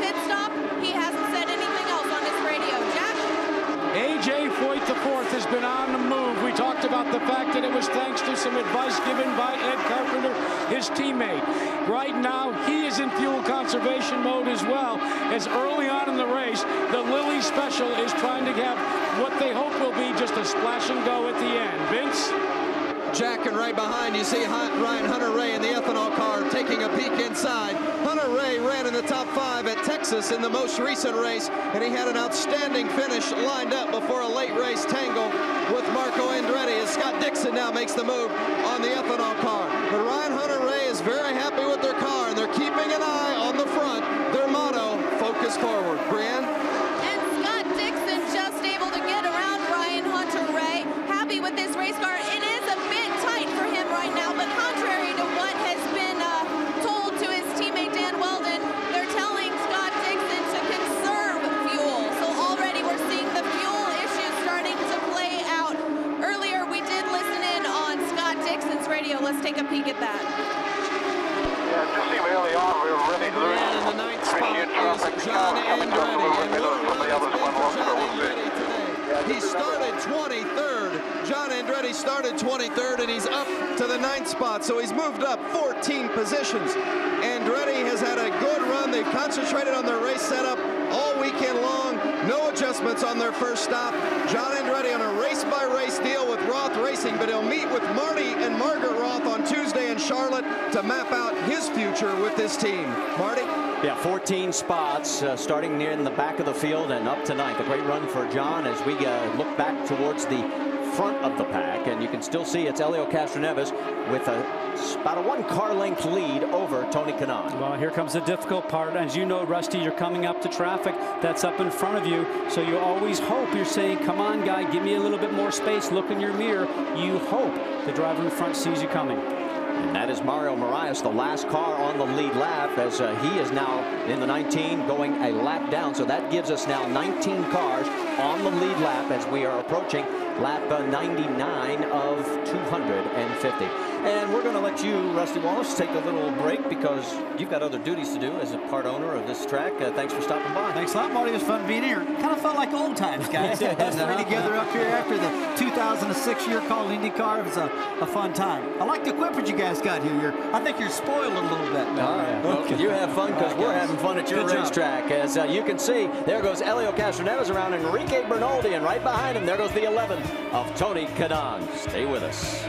pit stop, he hasn't said anything else on his radio. Jack? A.J. Foyt IV has been on the move. We talked about the fact that it was thanks to some advice given by Ed Carpenter, his teammate. Right now, he is in fuel conservation mode as well, as early on in the race, the Lilly Special is trying to have what they hope will be just a splash and go at the end. Vince? Jack, and right behind you see Ryan Hunter-Reay in the ethanol car taking a peek inside. Hunter-Reay ran in the top 5 at Texas in the most recent race, and he had an outstanding finish lined up before a late race tangle with Marco Andretti as Scott Dixon now makes the move on the ethanol car. But Ryan Hunter-Reay is very happy with their car, and they're keeping an eye on the front. Their motto, focus forward. Brianne? And Scott Dixon just able to get around Ryan Hunter-Reay. Happy with this race car. It is a bit tight for him right now, but contrary to what has been told to his teammate Dan Weldon, they're telling Scott Dixon to conserve fuel. So already we're seeing the fuel issues starting to play out. Earlier we did listen in on Scott Dixon's radio. Let's take a peek at that. Yeah, just seemed early on we were really losing. And in the 9th spot is John Andretti. And what a run it's been for John Andretti today. He started 23rd. John Andretti started 23rd, and he's up to the 9th spot, so he's moved up 14 positions. Andretti has had a good run. They've concentrated on their race setup all weekend long. No adjustments on their first stop. John Andretti on a race-by-race deal with Roth Racing, but he'll meet with Marty and Margaret Roth on Tuesday in Charlotte to map out his future with this team. Marty? Yeah, 14 spots starting near in the back of the field and up to 9th. A great run for John as we look back towards the front of the pack, and you can still see it's Helio Castroneves with about a 1 car length lead over Tony Kanaan. Well, here comes the difficult part. As you know, Rusty, you're coming up to traffic that's up in front of you, so you always hope. You're saying, come on, guy, give me a little bit more space. Look in your mirror. You hope the driver in front sees you coming. And that is Mario Moraes, the last car on the lead lap, as he is now in the 19 going a lap down. So that gives us now 19 cars on the lead lap as we are approaching lap 99 of 250. And we're going to let you, Rusty Wallace, take a little break because you've got other duties to do as a part owner of this track. Thanks for stopping by. Thanks a lot, Marty. It was fun being here. Kind of felt like old times, guys. Us three together up here after the 2006 year called IndyCar. It was a fun time. I like the equipment you guys got here. I think you're spoiled a little bit. All right. Well, you have fun because we're having fun at your racetrack. As you can see, there goes Helio Castroneves around Enrique Bernoldi, and right behind him, there goes the 11th of Tony Kanaan. Stay with us.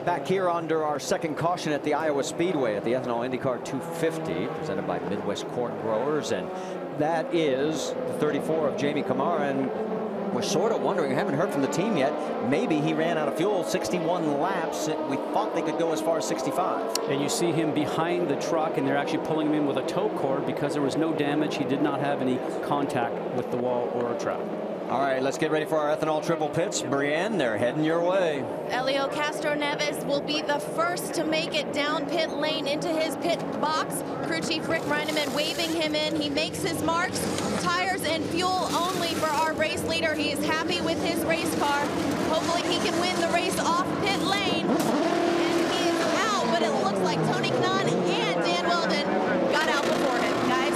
Back here under our second caution at the Iowa Speedway at the Ethanol IndyCar 250, presented by Midwest Corn Growers, and that is the 34 of Jamie Kamara. And we're sort of wondering, we haven't heard from the team yet, maybe he ran out of fuel 61 laps. We thought they could go as far as 65. And you see him behind the truck, and they're actually pulling him in with a tow cord because there was no damage. He did not have any contact with the wall or a trap. All right, let's get ready for our ethanol triple pits. Brianne, they're heading your way. Helio Castroneves will be the first to make it down pit lane into his pit box. Crew Chief Rick Reineman waving him in. He makes his marks. Tires and fuel only for our race leader. He is happy with his race car. Hopefully he can win the race off pit lane. And he is out, but it looks like Tony Kanaan and Dan Weldon got out before him, guys.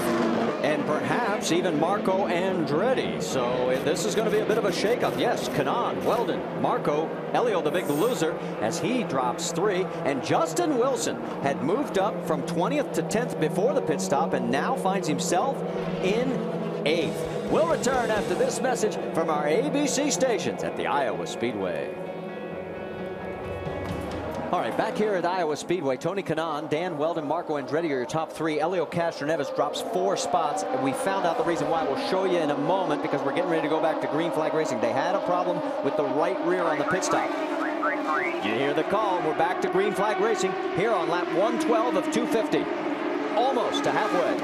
And perhaps even Marco Andretti. So this is going to be a bit of a shakeup. Yes, Kanaan, Weldon, Marco, Helio the big loser as he drops 3. And Justin Wilson had moved up from 20th to 10th before the pit stop and now finds himself in 8th. We'll return after this message from our ABC stations at the Iowa Speedway. All right, back here at Iowa Speedway, Tony Kanaan, Dan Weldon, Marco Andretti are your top 3. Helio Castroneves drops 4 spots. And we found out the reason why. We'll show you in a moment because we're getting ready to go back to green flag racing. They had a problem with the right rear on the pit stop. You hear the call. We're back to green flag racing here on lap 112 of 250. Almost to halfway.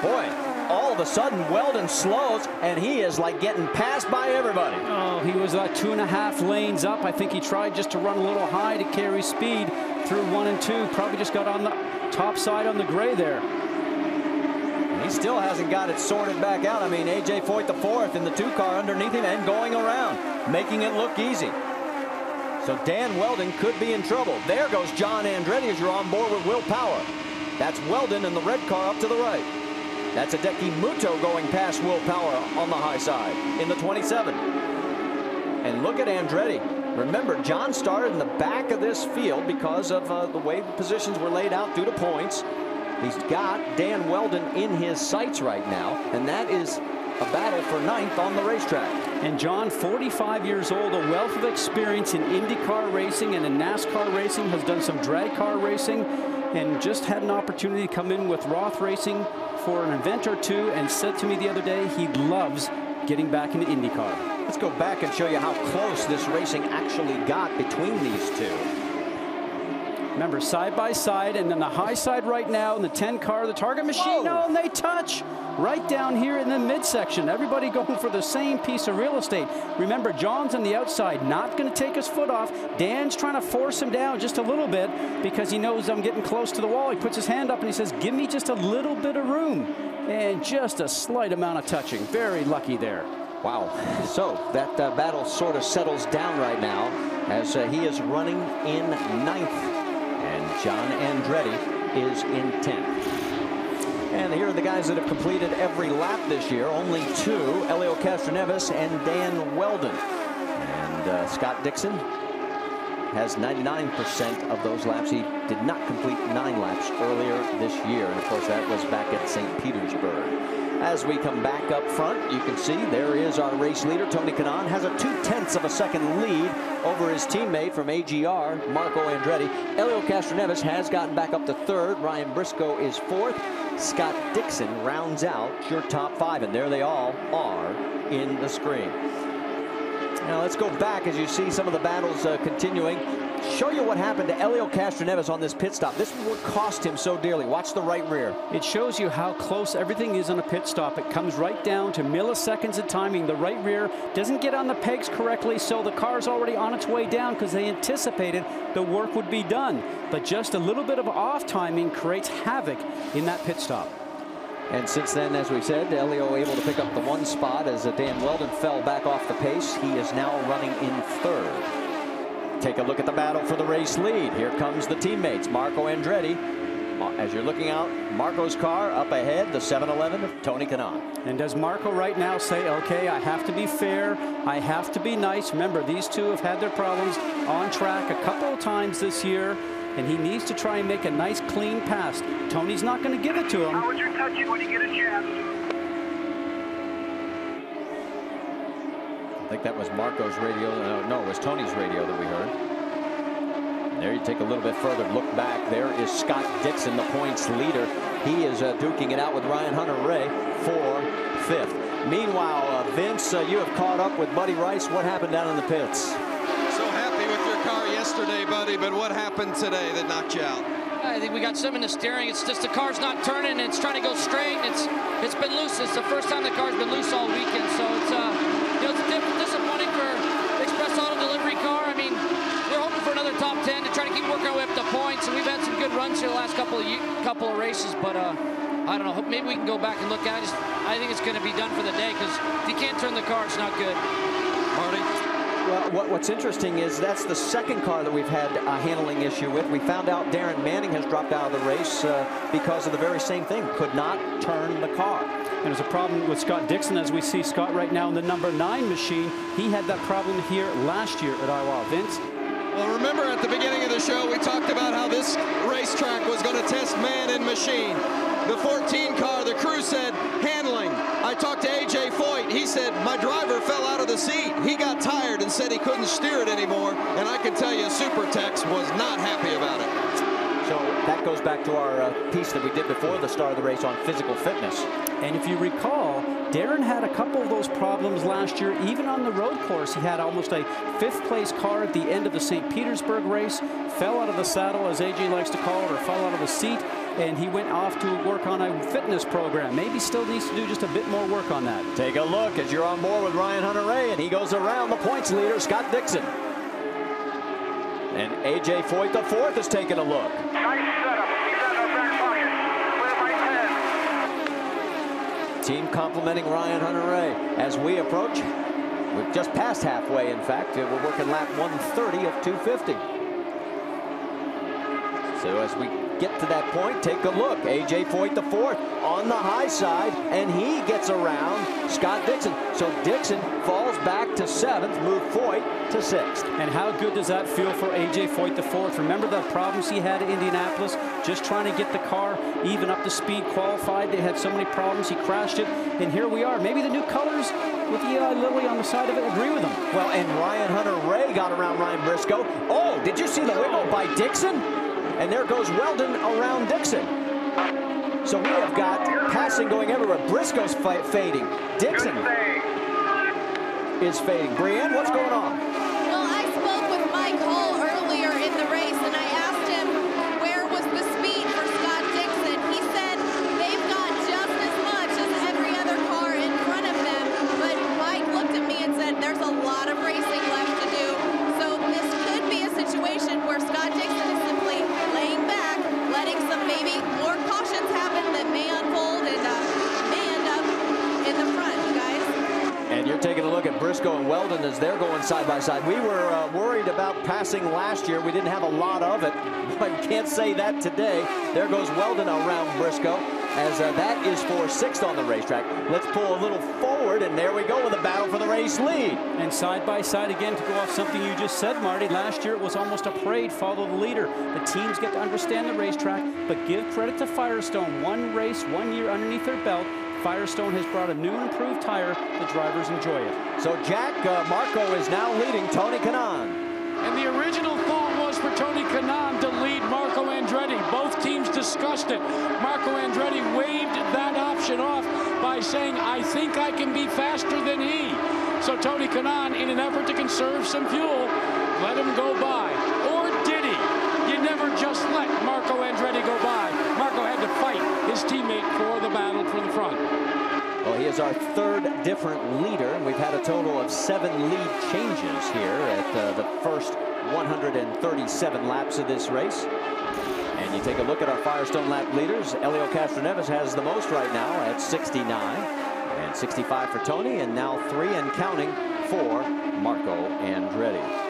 Boy, all of a sudden, Weldon slows, and he is like getting passed by everybody. Oh, he was 2.5 lanes up. I think he tried just to run a little high to carry speed through 1 and 2. Probably just got on the top side on the gray there. He still hasn't got it sorted back out. I mean, A.J. Foyt the fourth in the 2 car underneath him and going around, making it look easy. So Dan Weldon could be in trouble. There goes John Andretti as you're on board with Will Power. That's Weldon in the red car up to the right. That's Hideki Muto going past Will Power on the high side in the 27. And look at Andretti. Remember, John started in the back of this field because of the way the positions were laid out due to points. He's got Dan Weldon in his sights right now, and that is a battle for 9th on the racetrack. And John, 45 years old, a wealth of experience in IndyCar racing and in NASCAR racing, has done some drag car racing, and just had an opportunity to come in with Roth Racing for an event or two, and said to me the other day he loves getting back into IndyCar. Let's go back and show you how close this racing actually got between these two. Remember, side by side, and then the high side right now in the 10 car, the target machine, oh, and they touch right down here in the midsection. Everybody going for the same piece of real estate. Remember, John's on the outside, not going to take his foot off. Dan's trying to force him down just a little bit because he knows I'm getting close to the wall. He puts his hand up and he says, give me just a little bit of room. And just a slight amount of touching. Very lucky there. Wow. So that battle sort of settles down right now as he is running in 9th. And John Andretti is in 10th. And here are the guys that have completed every lap this year. Only 2, Helio Castroneves and Dan Weldon. And Scott Dixon has 99% of those laps. He did not complete 9 laps earlier this year. And of course, that was back at St. Petersburg. As we come back up front, you can see there is our race leader. Tony Kanaan has a 0.2 of a second lead over his teammate from AGR, Marco Andretti. Helio Castroneves has gotten back up to 3rd. Ryan Briscoe is 4th. Scott Dixon rounds out your top 5, and there they all are in the screen. Now let's go back as you see some of the battles continuing. Show you what happened to Helio Castroneves on this pit stop. This is what cost him so dearly. Watch the right rear. It shows you how close everything is on a pit stop. It comes right down to milliseconds of timing. The right rear doesn't get on the pegs correctly, so the car's already on its way down because they anticipated the work would be done. But just a little bit of off timing creates havoc in that pit stop. And since then, as we said, Helio able to pick up the 1 spot as Dan Weldon fell back off the pace. He is now running in 3rd. Take a look at the battle for the race lead. Here comes the teammates. Marco Andretti. As you're looking out, Marco's car up ahead, the 7-Eleven of Tony Kanaan. And does Marco right now say, okay, I have to be fair, I have to be nice? Remember, these two have had their problems on track a couple of times this year, and he needs to try and make a nice, clean pass. Tony's not going to give it to him. How would you touch it when you get a chance? I think that was Marco's radio. No, it was Tony's radio that we heard. There you take a little bit further look back. There is Scott Dixon, the points leader. He is duking it out with Ryan Hunter-Reay for 5th. Meanwhile, Vince, you have caught up with Buddy Rice. What happened down in the pits? So happy with your car yesterday, Buddy, but what happened today that knocked you out? I think we got some in the steering. It's just the car's not turning. It's trying to go straight. It's been loose. It's the first time the car's been loose all weekend. So it's it's disappointing for the Express Auto Delivery car. I mean, we're hoping for another top 10 to try to keep working our way up to points. And we've had some good runs here the last couple of races. But I don't know. Maybe we can go back and look at it. I think it's going to be done for the day because if you can't turn the car, it's not good. Marty? Well, what's interesting is that's the second car that we've had a handling issue with. We found out Darren Manning has dropped out of the race because of the very same thing. Could not turn the car. And there's a problem with Scott Dixon, as we see Scott right now in the number 9 machine. He had that problem here last year at Iowa. Vince? Well, remember at the beginning of the show, we talked about how this racetrack was going to test man and machine. The 14 car, the crew said, handling. I talked to A.J. Foyt. He said, my driver fell out of the seat. He got tired and said he couldn't steer it anymore. And I can tell you, Supertex was not happy about it. So that goes back to our piece that we did before the start of the race on physical fitness. And if you recall, Darren had a couple of those problems last year, even on the road course. He had almost a 5th place car at the end of the St. Petersburg race, fell out of the saddle, as AJ likes to call it, or fell out of the seat. and he went off to work on a fitness program. Maybe still needs to do just a bit more work on that. Take a look as you're on board with Ryan Hunter-Reay, and he goes around the points leader, Scott Dixon. And A.J. Foyt IV is taking a look. Nice setup. He's out of back pocket. Clear by 10. Team complimenting Ryan Hunter-Reay as we approach. We've just passed halfway, in fact. We're working lap 130 of 250. So as we get to that point, take a look. A.J. Foyt IV on the high side, and he gets around Scott Dixon. So Dixon falls back to 7th, move Foyt to 6th. And how good does that feel for A.J. Foyt IV? Remember the problems he had at Indianapolis, just trying to get the car even up to speed, qualified. They had so many problems, he crashed it, and here we are. Maybe the new colors with the lily on the side of it agree with him. Well, and Ryan Hunter-Reay got around Ryan Briscoe. Oh, did you see the wiggle by Dixon? And there goes Weldon around Dixon. So we have got passing going everywhere. Briscoe's fading. Dixon is fading. Brienne, what's going on? Well, I spoke with Mike Hull earlier in the race, and I asked him where was the speed for Scott Dixon. He said they've got just as much as every other car in front of them, but Mike looked at me and said there's a lot of racing left to do. So this could be a situation where Scott Dixon is simply laying back, letting some maybe more cautions happen that may unfold and may end up in the front, you guys. And you're taking a look at Briscoe and Weldon as they're going side by side. We were worried about passing last year. We didn't have a lot of it, but you can't say that today. There goes Weldon around Briscoe as that is for 6th on the racetrack. Let's pull a little forward, and there we go with a battle for the race lead. And side by side again, to go off something you just said, Marty. Last year it was almost a parade, follow the leader. The teams get to understand the racetrack, but give credit to Firestone. 1 race, 1 year underneath their belt. Firestone has brought a new and improved tire. The drivers enjoy it. So Jack Marco is now leading Tony Kanaan. And the original thought was for Tony Kanaan to lead Marco Andretti. Both teams discussed it. Marco Andretti waved that option off by saying, I think I can be faster than he. So Tony Kanaan, in an effort to conserve some fuel, let him go by. Or did he? You never just let Marco Andretti go by. Marco had to fight his teammate for the battle for the front. Well, he is our 3rd different leader, and we've had a total of 7 lead changes here at the first 137 laps of this race. And you take a look at our Firestone Lap Leaders. Helio Castroneves has the most right now at 69, and 65 for Tony, and now 3 and counting for Marco Andretti.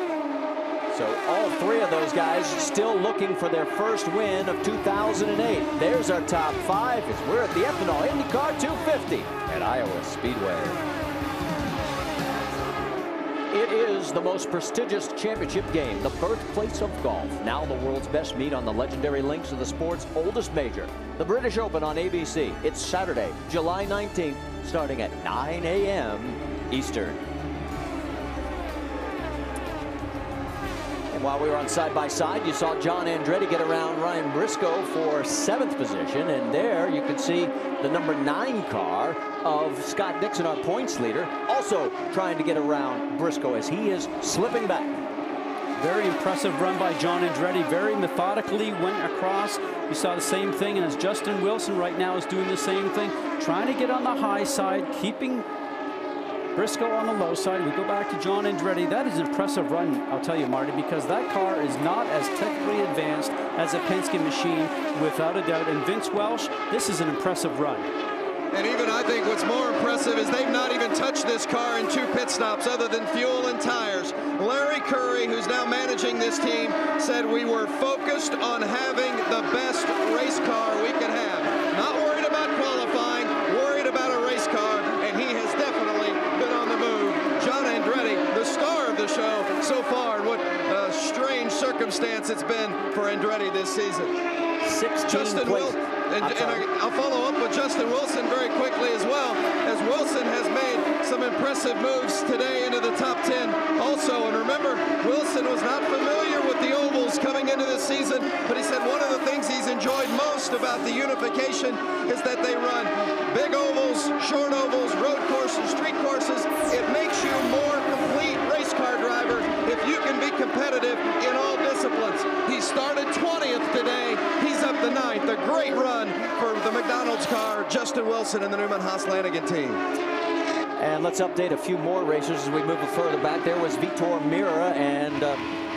So all 3 of those guys still looking for their first win of 2008. There's our top 5 as we're at the Ethanol IndyCar 250 at Iowa Speedway. It is the most prestigious championship game, the birthplace of golf. Now the world's best meet on the legendary links of the sport's oldest major, the British Open on ABC. It's Saturday, July 19th, starting at 9 a.m. Eastern. While we were on side by side, you saw John Andretti get around Ryan Briscoe for 7th position, and there you can see the number 9 car of Scott Dixon, our points leader, also trying to get around Briscoe as he is slipping back. Very impressive run by John Andretti. Very methodically went across. You saw the same thing, and as Justin Wilson right now is doing the same thing, trying to get on the high side, keeping Briscoe on the low side. We go back to John Andretti. That is an impressive run, I'll tell you, Marty, because that car is not as technically advanced as a Penske machine, without a doubt. And Vince Welch, this is an impressive run. And even I think what's more impressive is they've not even touched this car in 2 pit stops other than fuel and tires. Larry Curry, who's now managing this team, said we were focused on having the best race car we could have. Not worried about qualifying, worried about a race car, and he has definitely been on the move. John Andretti, the star of the show so far, and what a strange circumstance it's been for Andretti this season. 16 Wilson. And I'll follow up with Justin Wilson very quickly as well, as Wilson has made some impressive moves today into the top 10 also. And remember, Wilson was not familiar with the ovals coming into the season, but he said one of the things he's enjoyed most about the unification is that they run big ovals, short ovals, road courses, street courses. It makes you more complete race car driver if you can be competitive in all disciplines. He started 20th today. He's up to 9th. A great run Austin Wilson and the Newman Haas-Lanigan team. And let's update a few more racers as we move further back. There was Vitor Mira, and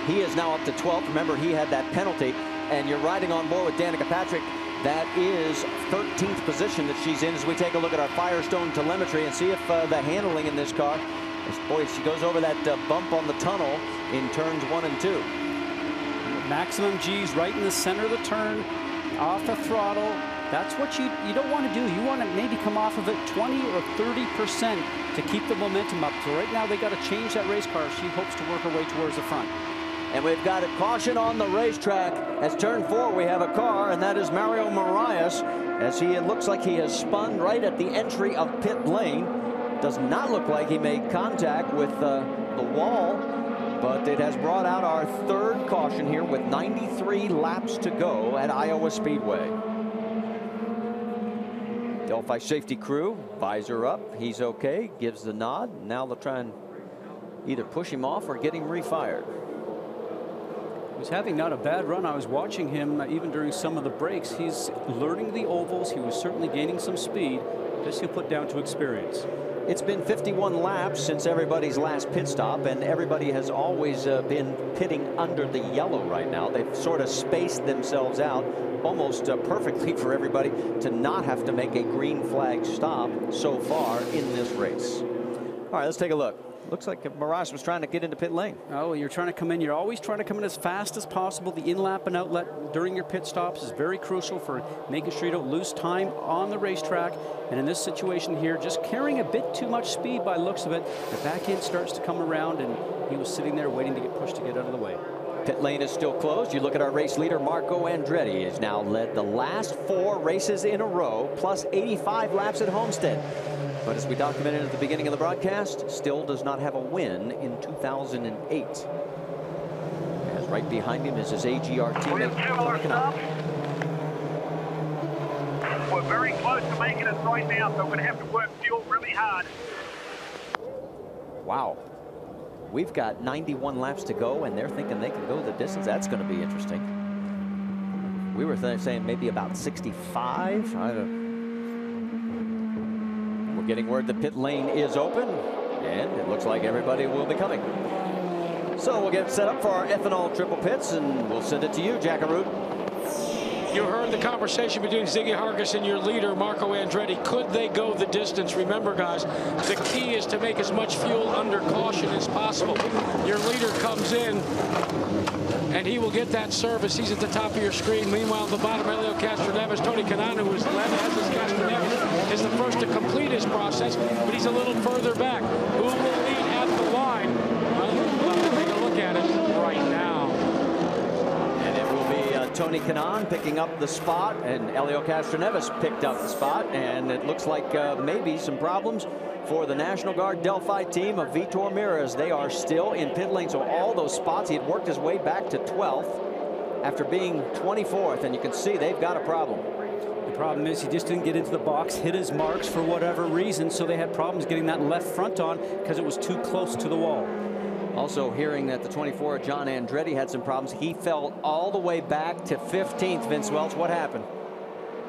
he is now up to 12th. Remember, he had that penalty. And you're riding on board with Danica Patrick. That is 13th position that she's in as we take a look at our Firestone telemetry and see if the handling in this car, boy, she goes over that bump on the tunnel in turns 1 and 2. Maximum G's right in the center of the turn, off the throttle. That's what you don't want to do. You want to maybe come off of it 20 or 30% to keep the momentum up. So right now they got to change that race car. She hopes to work her way towards the front. And we've got a caution on the racetrack. As turn 4, we have a car, and that is Mario Marias, as it looks like he has spun right at the entry of pit lane. Does not look like he made contact with the wall, but it has brought out our 3rd caution here with 93 laps to go at Iowa Speedway. Delphi safety crew, visor up, he's okay, gives the nod. Now they'll try and either push him off or get him refired. He's having not a bad run. I was watching him even during some of the breaks. He's learning the ovals. He was certainly gaining some speed. This he'll put down to experience. It's been 51 laps since everybody's last pit stop, and everybody has always been pitting under the yellow right now. They've sort of spaced themselves out almost perfectly for everybody to not have to make a green flag stop so far in this race. All right, let's take a look. Looks like Marias was trying to get into pit lane. Oh, you're trying to come in. You're always trying to come in as fast as possible. The in-lap and outlet during your pit stops is very crucial for making sure you don't lose time on the racetrack. And in this situation here, just carrying a bit too much speed by the looks of it. The back end starts to come around, and he was sitting there waiting to get pushed to get out of the way. Pit lane is still closed. You look at our race leader, Marco Andretti, has now led the last 4 races in a row, plus 85 laps at Homestead. But as we documented at the beginning of the broadcast, still does not have a win in 2008. As right behind him is his AGR teammate, Danica. We're very close to making it right now, so we're going to have to work fuel really hard. Wow. We've got 91 laps to go, and they're thinking they can go the distance. That's going to be interesting. We were saying maybe about 65. We're getting word the pit lane is open, and it looks like everybody will be coming. So we'll get set up for our ethanol triple pits, and we'll send it to you, Jackaroo. You heard the conversation between Ziggy Hargis and your leader, Marco Andretti. Could they go the distance? Remember, guys, the key is to make as much fuel under caution as possible. Your leader comes in, and he will get that service. He's at the top of your screen. Meanwhile, at the bottom, Helio Castroneves, Tony Kanaan, who is led as is Castroneves, is the first to complete his process, but he's a little further back. Who will lead at the line? Well, we'll have to take a look at it right now. Tony Kanaan picking up the spot, and Helio Castroneves picked up the spot, and it looks like maybe some problems for the National Guard Delphi team of Vitor Mira. They are still in pit lane, so all those spots, he had worked his way back to 12th after being 24th, and you can see they've got a problem. The problem is he just didn't get into the box, hit his marks for whatever reason, so they had problems getting that left front on because it was too close to the wall. Also hearing that the 24, John Andretti, had some problems. He fell all the way back to 15th. Vince Welch, what happened?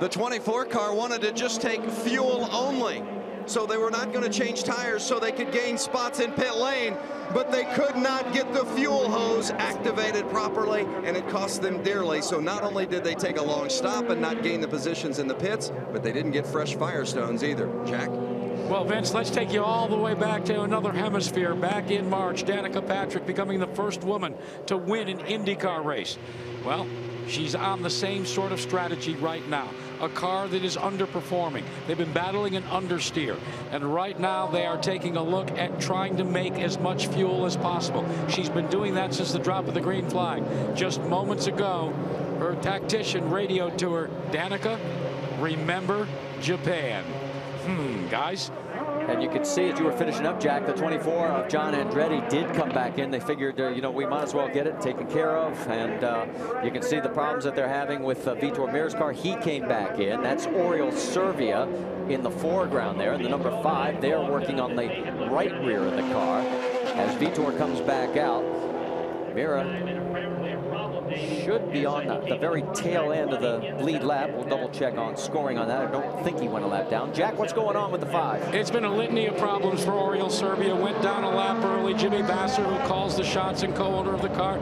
The 24 car wanted to just take fuel only. So they were not going to change tires so they could gain spots in pit lane, but they could not get the fuel hose activated properly, and it cost them dearly. So not only did they take a long stop and not gain the positions in the pits, but they didn't get fresh Firestones either. Jack? Well, Vince, let's take you all the way back to another hemisphere. Back in March, Danica Patrick becoming the first woman to win an IndyCar race. Well, she's on the same sort of strategy right now. A car that is underperforming. They've been battling an understeer. And right now they are taking a look at trying to make as much fuel as possible. She's been doing that since the drop of the green flag. Just moments ago, her tactician radioed to her, Danica, remember Japan. Guys. And you could see as you were finishing up, Jack, the 24 of John Andretti did come back in. They figured, you know, we might as well get it taken care of. And you can see the problems that they're having with Vitor Mira's car. He came back in. That's Oriol Servia in the foreground there. And the number 5, they're working on the right rear of the car. As Vitor comes back out, Mira should be on the very tail end of the lead lap. We'll double check on scoring on that. I don't think he went a lap down. Jack, what's going on with the 5? It's been a litany of problems for Oriol Serbia. Went down a lap early. Jimmy Vasser, who calls the shots and co-owner of the car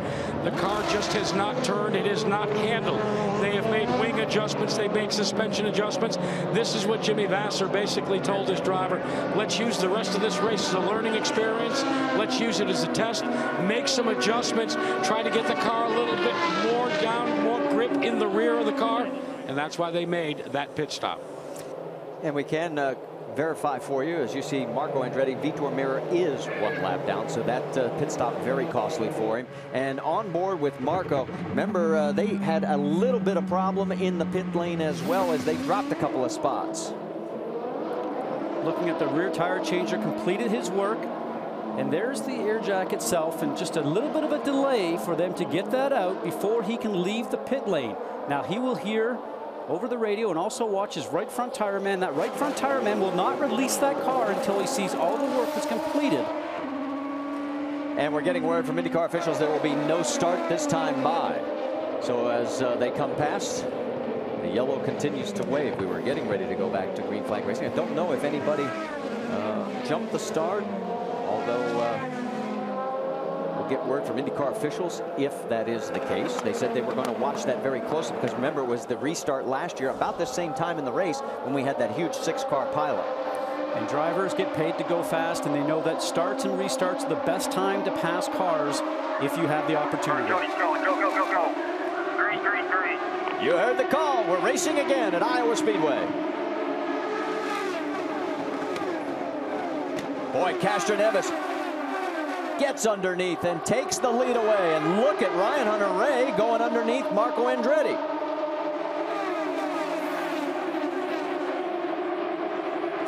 just has not turned. It is not handled. They have made wing adjustments. They've made suspension adjustments. This is what Jimmy Vasser basically told his driver. Let's use the rest of this race as a learning experience. Let's use it as a test. Make some adjustments. Try to get the car a little bit more down, more grip in the rear of the car. And that's why they made that pit stop. And we can verify for you, as you see, Marco Andretti, Vitor Meira is 1 lap down, so that pit stop very costly for him. And on board with Marco, remember they had a little bit of problem in the pit lane as well, as they dropped a couple of spots. Looking at the rear tire changer, completed his work, and there's the air jack itself, and just a little bit of a delay for them to get that out before he can leave the pit lane. Now he will hear over the radio and also watch his right front tire man. That right front tire man will not release that car until he sees all the work that's completed. And we're getting word from IndyCar officials there will be no start this time by. So as they come past, the yellow continues to wave. We were getting ready to go back to green flag racing. I don't know if anybody jumped the start, although we'll get word from IndyCar officials if that is the case. They said they were going to watch that very closely because remember, it was the restart last year about the same time in the race when we had that huge 6-car pileup. And drivers get paid to go fast, and they know that starts and restarts are the best time to pass cars if you have the opportunity. Go, go, go, go. 3, 3, 3. You heard the call. We're racing again at Iowa Speedway. Boy, Castroneves gets underneath and takes the lead away. And look at Ryan Hunter-Reay going underneath Marco Andretti.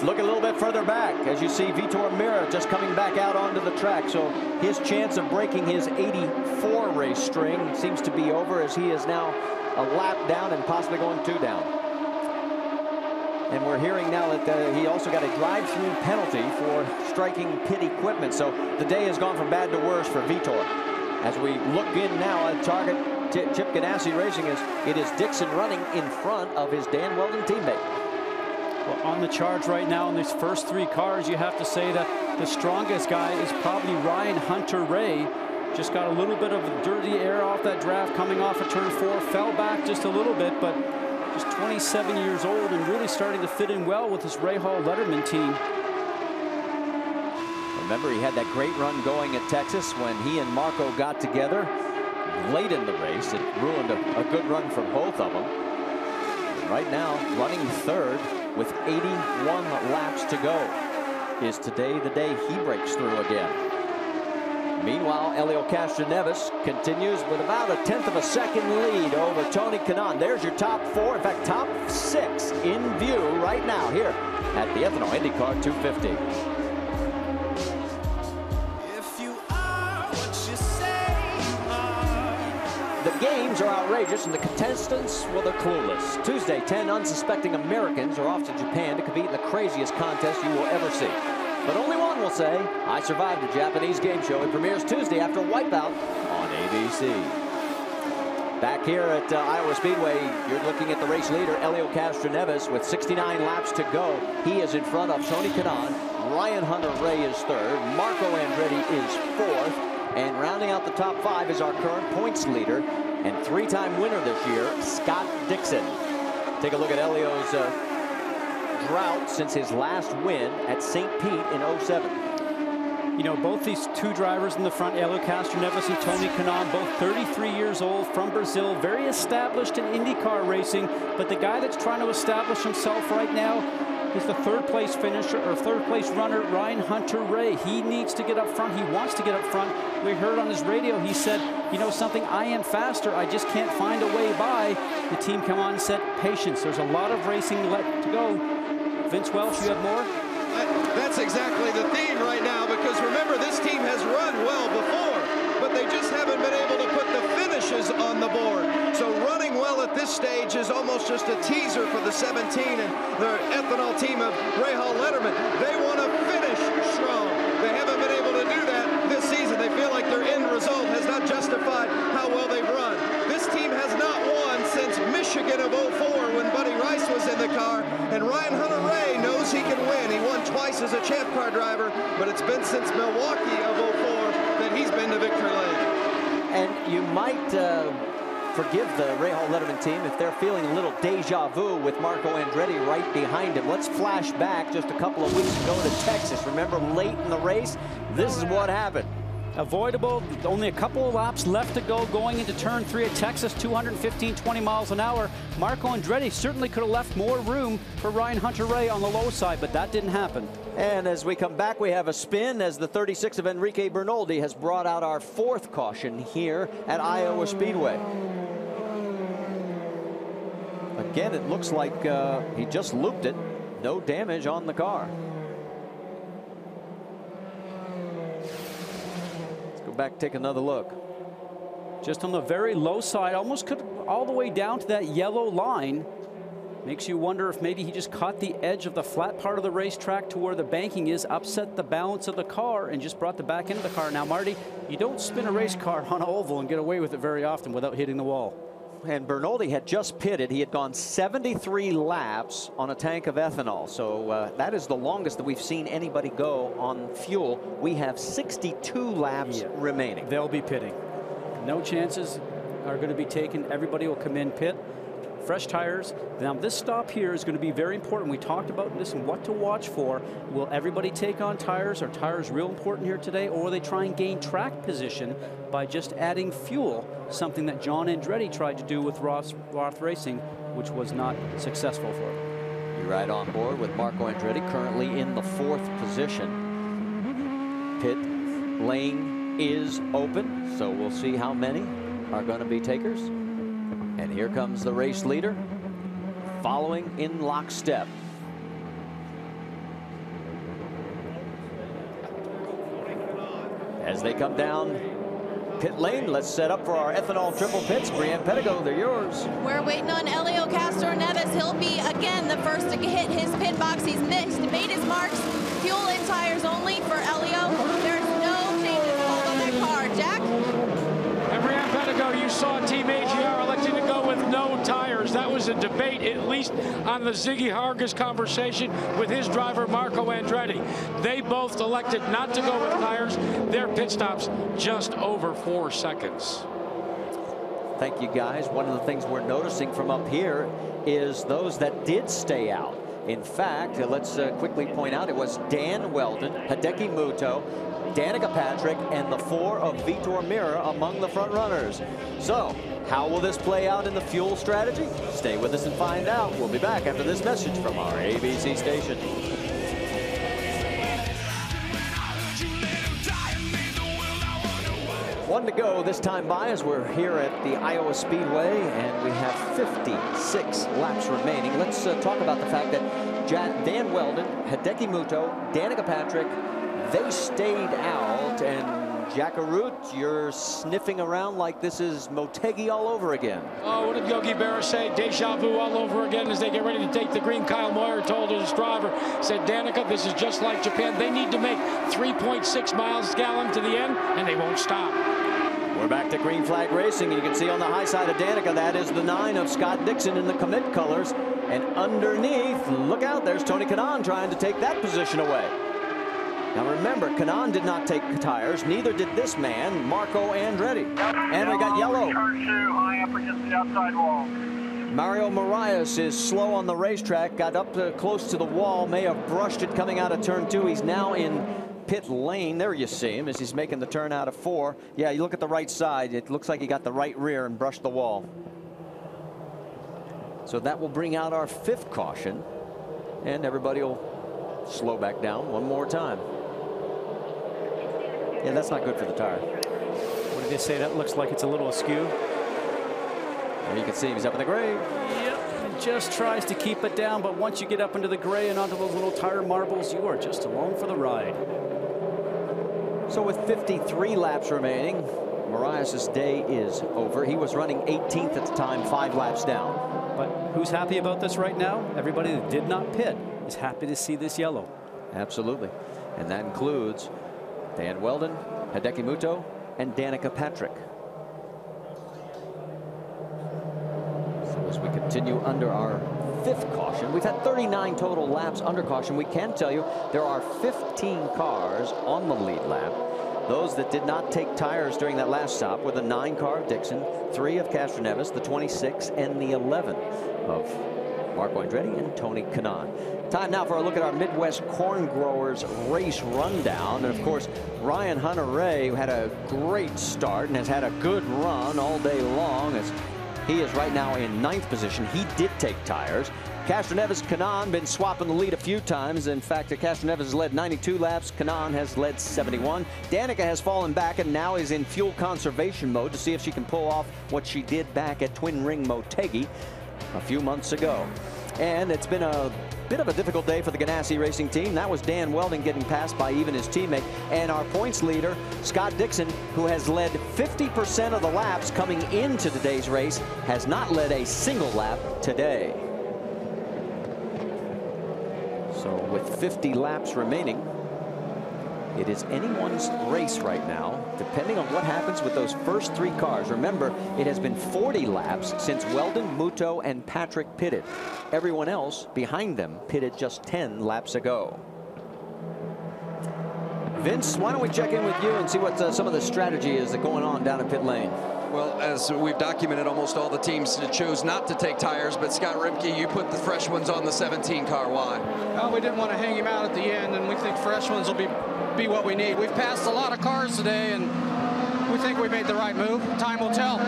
Look a little bit further back as you see Vitor Meira just coming back out onto the track. So his chance of breaking his 84 race string seems to be over, as he is now a lap down and possibly going 2 down. And we're hearing now that he also got a drive-through penalty for striking pit equipment. So the day has gone from bad to worse for Vitor. As we look in now at Target Chip Ganassi Racing, it is Dixon running in front of his Dan Weldon teammate. Well, on the charge right now in these first 3 cars, you have to say that the strongest guy is probably Ryan Hunter-Reay. Just got a little bit of dirty air off that draft coming off of turn 4, fell back just a little bit, but just 27 years old and really starting to fit in well with this Ray Hall Letterman team. Remember, he had that great run going at Texas when he and Marco got together late in the race. It ruined a good run for both of them. And right now, running 3rd with 81 laps to go. Is today the day he breaks through again? Meanwhile, Helio Castroneves continues with about a 1/10 of a second lead over Tony Kanaan. There's your top 4, in fact, top 6 in view right now here at the Ethanol IndyCar 250. If you are what you say you are. The games are outrageous and the contestants, well, they're clueless. Tuesday, 10 unsuspecting Americans are off to Japan to compete in the craziest contest you will ever see. But only one will say, I survived a Japanese game show. It premieres Tuesday after Wipeout on ABC. Back here at Iowa Speedway, you're looking at the race leader, Helio Castroneves, with 69 laps to go. He is in front of Tony Kanaan. Ryan Hunter-Reay is 3rd. Marco Andretti is 4th. And rounding out the top 5 is our current points leader and 3-time winner this year, Scott Dixon. Take a look at Helio's drought since his last win at St. Pete in '07. You know, both these 2 drivers in the front, Helio Castroneves and Tony Kanaan, both 33 years old, from Brazil, very established in IndyCar racing. But the guy that's trying to establish himself right now is the 3rd place finisher, or 3rd place runner, Ryan Hunter-Reay. He needs to get up front. He wants to get up front. We heard on his radio, he said, you know something, I am faster. I just can't find a way by. The team come on and said, patience. There's a lot of racing left to go. Vince Welch, you have more? That's exactly the theme right now, because remember, this team has run well before, but they just haven't been able to put the finishes on the board. So running well at this stage is almost just a teaser for the 17 and the ethanol team of Ray Hall Letterman. They want to finish strong. They haven't been able to do that this season. They feel like their end result has not justified how well they've run. This car driver, but it's been since Milwaukee of 04 that he's been to victory lane. And you might forgive the Rahal Letterman team if they're feeling a little deja vu with Marco Andretti right behind him. Let's flash back just a couple of weeks ago to Texas. Remember, late in the race, this is what happened. Avoidable, only a couple of laps left to go going into turn 3 at Texas, 215-20 miles an hour. Marco Andretti certainly could have left more room for Ryan Hunter-Reay on the low side, but that didn't happen. And as we come back, we have a spin as the 36 of Enrique Bernoldi has brought out our 4th caution here at Iowa Speedway. Again, it looks like he just looped it. No damage on the car. Back, take another look. Just on the very low side, almost could all the way down to that yellow line. Makes you wonder if maybe he just caught the edge of the flat part of the racetrack to where the banking is, upset the balance of the car, and just brought the back end of the car. Now, Marty, you don't spin a race car on an oval and get away with it very often without hitting the wall. And Bernoldi had just pitted. He had gone 73 laps on a tank of ethanol. So that is the longest that we've seen anybody go on fuel. We have 62 laps remaining. They'll be pitting. No chances are going to be taken. Everybody will come in pit. Fresh tires. Now this stop here is going to be very important. We talked about this and what to watch for. Will everybody take on tires? Are tires real important here today, or will they try and gain track position by just adding fuel? Something that John Andretti tried to do with Roth Racing, which was not successful for him. You're right on board with Marco Andretti, currently in the 4th position. Pit lane is open, so we'll see how many are going to be takers. And here comes the race leader, following in lockstep. As they come down pit lane, let's set up for our ethanol triple pits. Brienne Pettigo, they're yours. We're waiting on Helio Castroneves. He'll be, again, the first to hit his pit box. He's made his marks. Fuel and tires only for Helio. There's no changes on that car. Jack? And Brienne Pettigo, you saw Team AGR electing to go with no tires. That was a debate, at least on the Ziggy Hargis conversation with his driver, Marco Andretti. They both elected not to go with tires. Their pit stops just over 4 seconds. Thank you, guys. One of the things we're noticing from up here is those that did stay out. In fact, let's quickly point out it was Dan Weldon, Hideki Muto, Danica Patrick, and the 4 of Vitor Meira among the front runners. So, how will this play out in the fuel strategy? Stay with us and find out. We'll be back after this message from our ABC station. One to go this time by as we're here at the Iowa Speedway, and we have 56 laps remaining. Let's talk about the fact that Dan Weldon, Hideki Muto, Danica Patrick, they stayed out, and Jackarut, you're sniffing around like this is Motegi all over again. Oh, what did Yogi Berra say? Deja vu all over again as they get ready to take the green. Kyle Moyer told his driver, said, Danica, this is just like Japan. They need to make 3.6 miles a gallon to the end, and they won't stop. We're back to green flag racing, and you can see on the high side of Danica, that is the 9 of Scott Dixon in the commit colors. And underneath, look out, there's Tony Kanaan trying to take that position away. Now remember, Kanaan did not take tires, neither did this man, Marco Andretti. And we got yellow. Turn 2, high up against the outside wall. Mario Marias is slow on the racetrack, got up close to the wall, may have brushed it coming out of turn 2. He's now in pit lane. There you see him as he's making the turn out of 4. Yeah, you look at the right side, it looks like he got the right rear and brushed the wall. So that will bring out our 5th caution, and everybody will slow back down one more time. Yeah, that's not good for the tire. What did they say? That looks like it's a little askew. There you can see he's up in the gray. Yep, it just tries to keep it down, but once you get up into the gray and onto those little tire marbles, you are just along for the ride. So with 53 laps remaining, Marias' day is over. He was running 18th at the time, 5 laps down. But who's happy about this right now? Everybody that did not pit is happy to see this yellow. Absolutely. And that includes Dan Weldon, Hideki Muto, and Danica Patrick. So as we continue under our 5th caution. We've had 39 total laps under caution. We can tell you there are 15 cars on the lead lap. Those that did not take tires during that last stop were the 9 car of Dixon, 3 of Castroneves, the 26, and the 11 of Marco Andretti and Tony Kanaan. Time now for a look at our Midwest Corn Growers race rundown. And of course, Ryan Hunter-Reay, who had a great start and has had a good run all day long, as he is right now in 9th position. He did take tires. Castroneves, Kanaan been swapping the lead a few times. In fact, Castroneves has led 92 laps. Kanaan has led 71. Danica has fallen back and now is in fuel conservation mode to see if she can pull off what she did back at Twin Ring Motegi a few months ago. And it's been a bit of a difficult day for the Ganassi Racing team. That was Dan Weldon getting passed by even his teammate. And our points leader, Scott Dixon, who has led 50% of the laps coming into today's race, has not led a single lap today. So with 50 laps remaining, it is anyone's race right now, depending on what happens with those first 3 cars. Remember, it has been 40 laps since Weldon, Muto, and Patrick pitted. Everyone else behind them pitted just 10 laps ago. Vince, why don't we check in with you and see what some of the strategy is going on down at pit lane? Well, as we've documented, almost all the teams chose not to take tires, but Scott Rimke, you put the fresh ones on the 17 car. Why? Well, we didn't want to hang him out at the end, and we think fresh ones will be what we need. We've passed a lot of cars today, and we think we made the right move. Time will tell.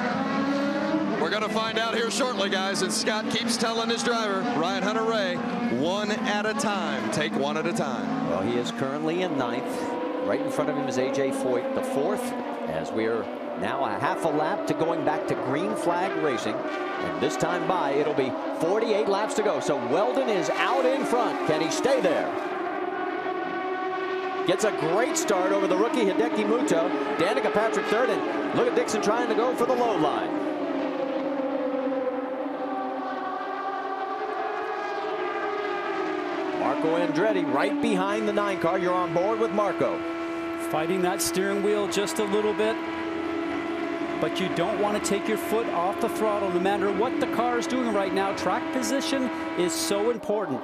We're going to find out here shortly, guys, and Scott keeps telling his driver, Ryan Hunter-Reay, one at a time. Take one at a time. Well, he is currently in 9th. Right in front of him is A.J. Foyt, the 4th, as we are now a half a lap to going back to green flag racing. And this time by, it'll be 48 laps to go. So Weldon is out in front. Can he stay there? Gets a great start over the rookie Hideki Muto. Danica Patrick 3rd, and look at Dixon trying to go for the low line. Marco Andretti right behind the 9 car. You're on board with Marco. Fighting that steering wheel just a little bit. But you don't want to take your foot off the throttle no matter what the car is doing right now. Track position is so important.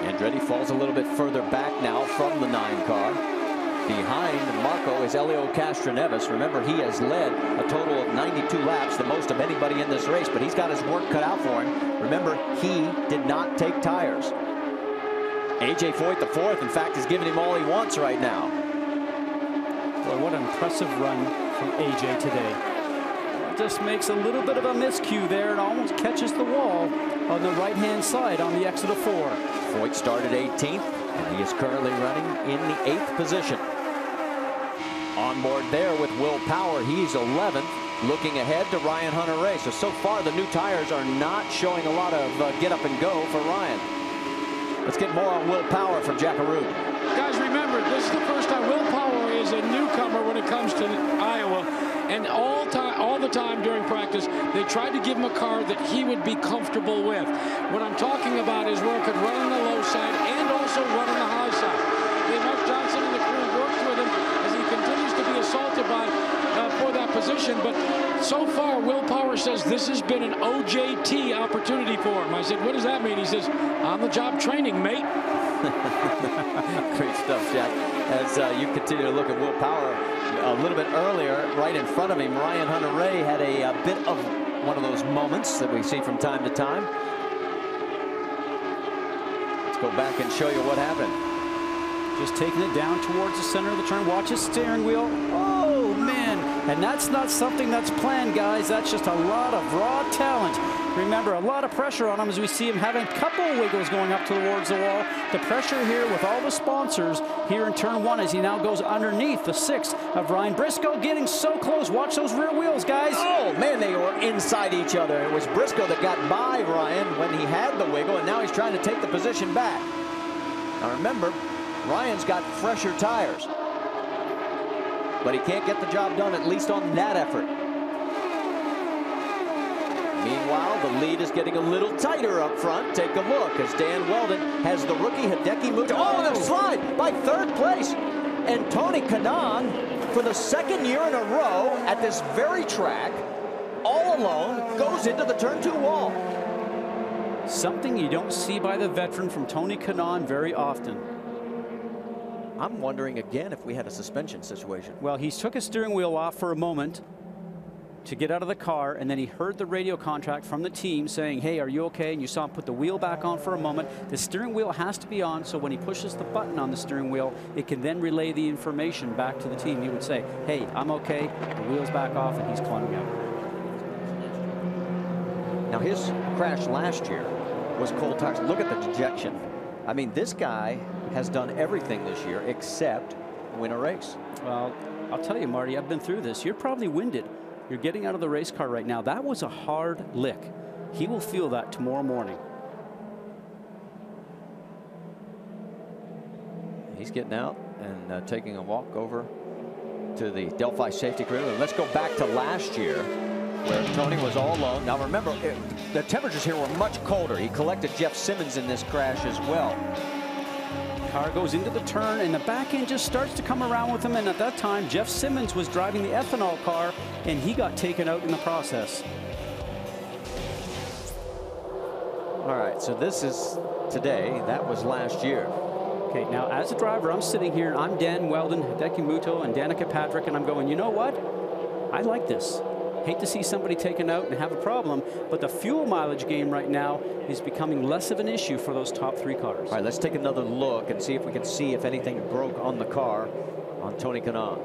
Andretti falls a little bit further back now from the 9 car. Behind Marco is Helio Castroneves. Remember, he has led a total of 92 laps, the most of anybody in this race, but he's got his work cut out for him. Remember, he did not take tires. A.J. Foyt, the 4th, in fact, is giving him all he wants right now. Boy, what an impressive run from A.J. today. Just makes a little bit of a miscue there and almost catches the wall on the right-hand side on the exit of 4. Foyt started 18th, and he is currently running in the 8th position. On board there with Will Power, he's 11th, looking ahead to Ryan Hunter-Reay. So far, the new tires are not showing a lot of get up and go for Ryan. Let's get more on Will Power from Jackaroo. Guys, remember, this is the first time Will Power is a newcomer when it comes to Iowa. And all the time during practice, they tried to give him a car that he would be comfortable with. What I'm talking about is where it could run on the low side and also run on the high side. Mark Johnson and the crew worked with him as he continues to be assaulted for that position. But so far, Will Power says this has been an OJT opportunity for him. I said, what does that mean? He says, on-the-job training, mate. Great stuff, Jack. As you continue to look at Will Power, a little bit earlier, right in front of him, Ryan Hunter-Reay had a bit of one of those moments that we see from time to time. Let's go back and show you what happened. Just taking it down towards the center of the turn. Watch his steering wheel. Oh, man. And that's not something that's planned, guys. That's just a lot of raw talent. Remember, a lot of pressure on him as we see him having a couple of wiggles going up towards the wall. The pressure here with all the sponsors here in turn 1 as he now goes underneath the 6th of Ryan. Briscoe getting so close. Watch those rear wheels, guys. Oh, man, they were inside each other. It was Briscoe that got by Ryan when he had the wiggle, and now he's trying to take the position back. Now, remember, Ryan's got fresher tires, but he can't get the job done, at least on that effort. Meanwhile, the lead is getting a little tighter up front. Take a look as Dan Weldon has the rookie Hideki Muto. Oh, the slide by 3rd place. And Tony Kanaan, for the 2nd year in a row at this very track, all alone, goes into the turn 2 wall. Something you don't see by the veteran from Tony Kanaan very often. I'm wondering again if we had a suspension situation. Well, he took his steering wheel off for a moment to get out of the car, and then he heard the radio contract from the team saying, hey, are you okay? And you saw him put the wheel back on for a moment. The steering wheel has to be on, so when he pushes the button on the steering wheel, it can then relay the information back to the team. He would say, hey, I'm okay, the wheel's back off, and he's climbing out. Now, his crash last year was cold tires. Look at the dejection. I mean, this guy has done everything this year except win a race. Well, I'll tell you, Marty, I've been through this. You're probably winded. You're getting out of the race car right now. That was a hard lick. He will feel that tomorrow morning. He's getting out and taking a walk over to the Delphi safety crew. And let's go back to last year where Tony was all alone. Now remember, the temperatures here were much colder. He collected Jeff Simmons in this crash as well. Car goes into the turn, and the back end just starts to come around with him. And at that time, Jeff Simmons was driving the ethanol car, and he got taken out in the process. All right, so this is today. That was last year. Okay, now as a driver, I'm sitting here, and I'm Dan Weldon, Hideki Muto, and Danica Patrick, and I'm going, you know what? I like this. Hate to see somebody taken out and have a problem, but the fuel mileage game right now is becoming less of an issue for those top 3 cars. All right, let's take another look and see if we can see if anything broke on the car on Tony Kanaan.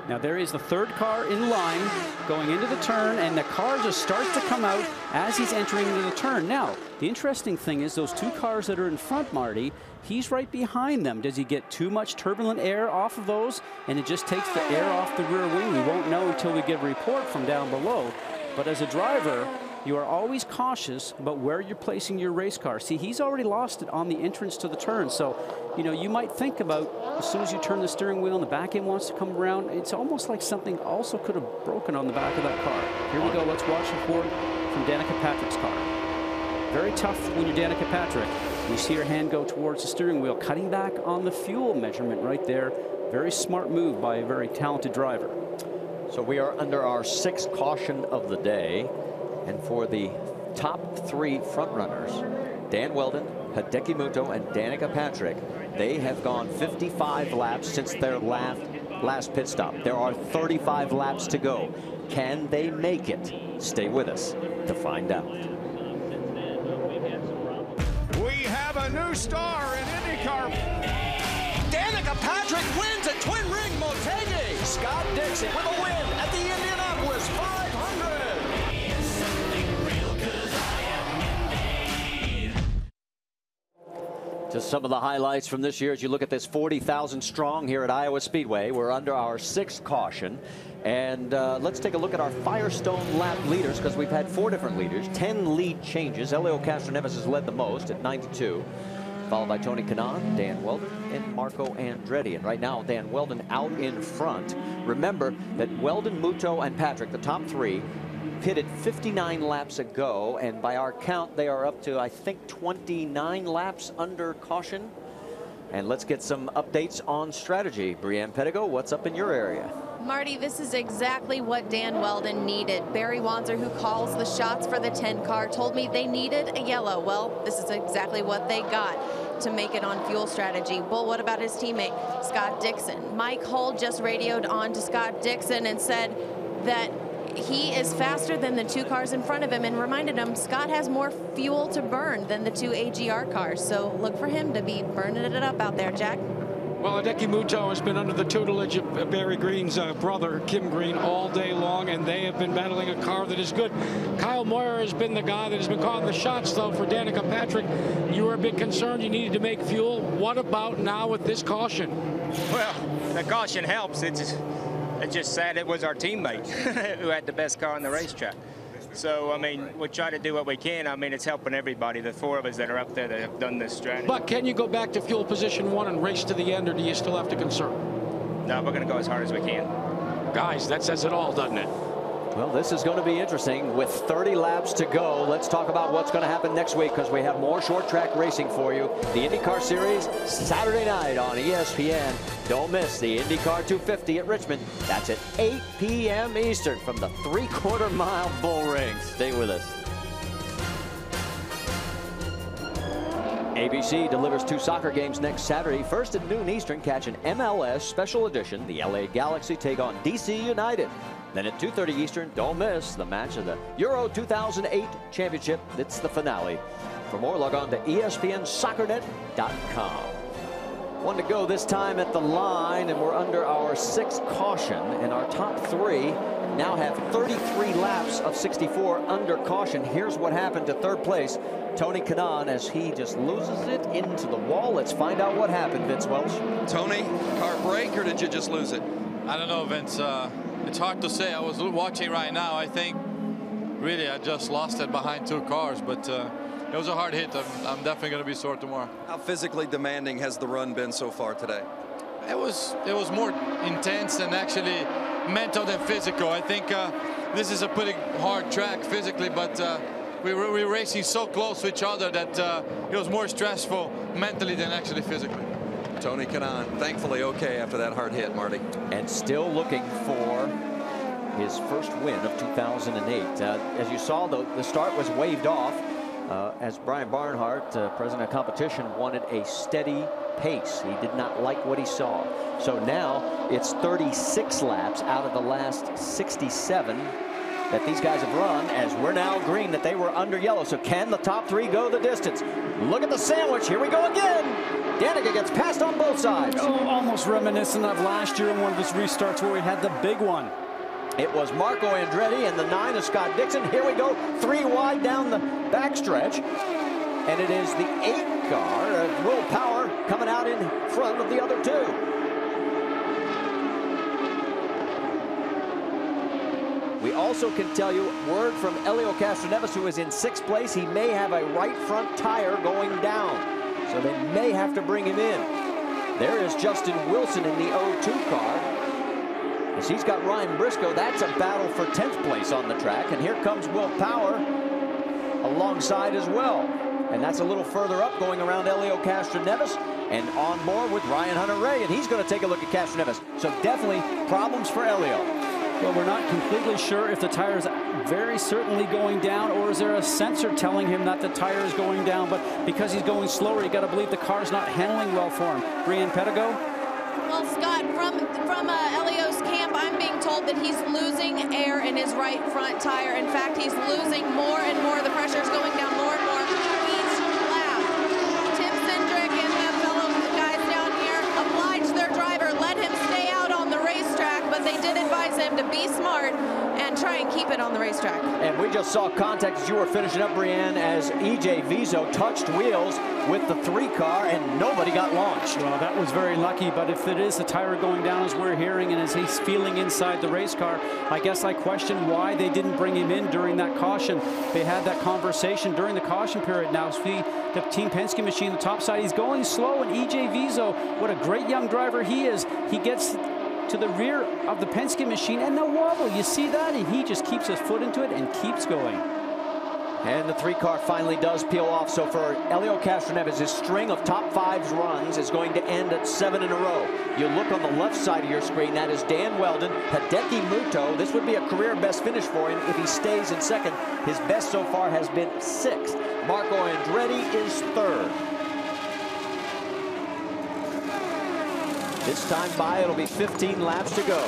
Now there is the 3rd car in line going into the turn, and the car just starts to come out as he's entering into the turn. Now, the interesting thing is those 2 cars that are in front, Marty, he's right behind them. Does he get too much turbulent air off of those, and it just takes the air off the rear wing? We won't know until we get a report from down below. But as a driver, you are always cautious about where you're placing your race car. See, he's already lost it on the entrance to the turn. So, you know, you might think about as soon as you turn the steering wheel and the back end wants to come around, it's almost like something also could have broken on the back of that car. Here we go. Let's watch the report from Danica Patrick's car. Very tough when you're Danica Patrick. You see her hand go towards the steering wheel, cutting back on the fuel measurement right there. Very smart move by a very talented driver. So we are under our 6th caution of the day. And for the top 3 front runners, Dan Weldon, Hideki Muto, and Danica Patrick, they have gone 55 laps since their last pit stop. There are 35 laps to go. Can they make it? Stay with us to find out. We have a new star in IndyCar. Danica Patrick wins at Twin Ring Motegi. Scott Dixon with a win at the Indianapolis 500. Just some of the highlights from this year as you look at this 40,000 strong here at Iowa Speedway. We're under our 6th caution. And let's take a look at our Firestone Lap Leaders, because we've had 4 different leaders, 10 lead changes. Elio Castroneves has led the most at 92, followed by Tony Kanaan, Dan Weldon, and Marco Andretti. And right now, Dan Weldon out in front. Remember that Weldon, Muto, and Patrick, the top 3, pitted 59 laps ago, and by our count, they are up to, I think, 29 laps under caution. And let's get some updates on strategy. Brianne Pettigo, what's up in your area? Marty, this is exactly what Dan Weldon needed. Barry Wanzer, who calls the shots for the 10 car, told me they needed a yellow. Well, this is exactly what they got to make it on fuel strategy. Well, what about his teammate, Scott Dixon? Mike Hull just radioed on to Scott Dixon and said that he is faster than the 2 cars in front of him, and reminded him Scott has more fuel to burn than the 2 AGR cars. So look for him to be burning it up out there, Jack. Well, Hideki Muto has been under the tutelage of Barry Green's brother, Kim Green, all day long, and they have been battling a car that is good. Kyle Moyer has been the guy that has been calling the shots, though, for Danica Patrick. You were a bit concerned you needed to make fuel. What about now with this caution? Well, the caution helps. It's just sad it was our teammate who had the best car on the racetrack. So, I mean, we try to do what we can. I mean, it's helping everybody, the 4 of us that are up there that have done this strategy. But can you go back to fuel position 1 and race to the end, or do you still have to concern? No, we're going to go as hard as we can. Guys, that says it all, doesn't it? Well, this is going to be interesting. With 30 laps to go, let's talk about what's going to happen next week, because we have more short track racing for you. The IndyCar Series, Saturday night on ESPN. Don't miss the IndyCar 250 at Richmond. That's at 8 p.m. Eastern from the 3/4 mile bull ring. Stay with us. ABC delivers 2 soccer games next Saturday. First at noon Eastern, catch an MLS Special Edition. The LA Galaxy take on DC United. Then at 2:30 Eastern, don't miss the match of the Euro 2008 Championship. It's the finale. For more, log on to ESPNSoccerNet.com. One to go this time at the line, and we're under our 6th caution, and our top 3 now have 33 laps of 64 under caution. Here's what happened to 3rd place, Tony Kanaan, as he just loses it into the wall. Let's find out what happened, Vince Welch. Tony, car break, or did you just lose it? I don't know, Vince. It's hard to say. I was watching right now. I think really I just lost it behind 2 cars, but it was a hard hit. I'm definitely going to be sore tomorrow. How physically demanding has the run been so far today? It was more intense and actually mental than physical. I think this is a pretty hard track physically, but we were racing so close to each other that it was more stressful mentally than actually physically. Tony Kanaan, thankfully okay after that hard hit, Marty. And still looking for his first win of 2008. As you saw, the start was waved off as Brian Barnhart, president of competition, wanted a steady pace. He did not like what he saw. So now it's 36 laps out of the last 67 that these guys have run, as we're now agreeing that they were under yellow. So can the top 3 go the distance? Look at the sandwich. Here we go again. Danica gets passed on both sides. Oh, almost reminiscent of last year in one of his restarts where we had the big one. It was Marco Andretti and the 9 of Scott Dixon. Here we go, 3 wide down the backstretch. And it is the 8 car of Will Power coming out in front of the other 2. We also can tell you, word from Helio Castroneves, who is in 6th place, he may have a right front tire going down. So they may have to bring him in. There is Justin Wilson in the 02 car. As he's got Ryan Briscoe, that's a battle for 10th place on the track. And here comes Will Power alongside as well. And that's a little further up, going around Helio Castroneves and on board with Ryan Hunter-Reay. And he's going to take a look at Castroneves. So definitely problems for Helio. Well, we're not completely sure if the tire is very certainly going down, or is there a sensor telling him that the tire is going down. But because he's going slower, you got to believe the car's not handling well for him. Brianne Pedigo? Well, Scott, from Helio's camp, I'm being told that he's losing air in his right front tire. In fact, he's losing more and more. The pressure is going down more and more each lap. Tim Cindric and the fellow guys down here obliged their driver, let him stay out on the racetrack, but they did advise him to be smart and try and keep it on the racetrack. And we just saw contact as you were finishing up, Brianne, as E.J. Vizo touched wheels with the 3 car and nobody got launched. Well, that was very lucky, but if it is the tire going down as we're hearing and as he's feeling inside the race car, I guess I question why they didn't bring him in during that caution. They had that conversation during the caution period. Now, see the Team Penske machine, the top side, he's going slow, and E.J. Vizo, what a great young driver he is. He gets to the rear of the Penske machine and the wobble. You see that? And he just keeps his foot into it and keeps going. And the 3 car finally does peel off. So for Helio Castroneves, his string of top 5s runs is going to end at 7 in a row. You look on the left side of your screen, that is Dan Weldon, Hideki Muto. This would be a career best finish for him if he stays in 2nd. His best so far has been 6th. Marco Andretti is 3rd. This time by, it'll be 15 laps to go.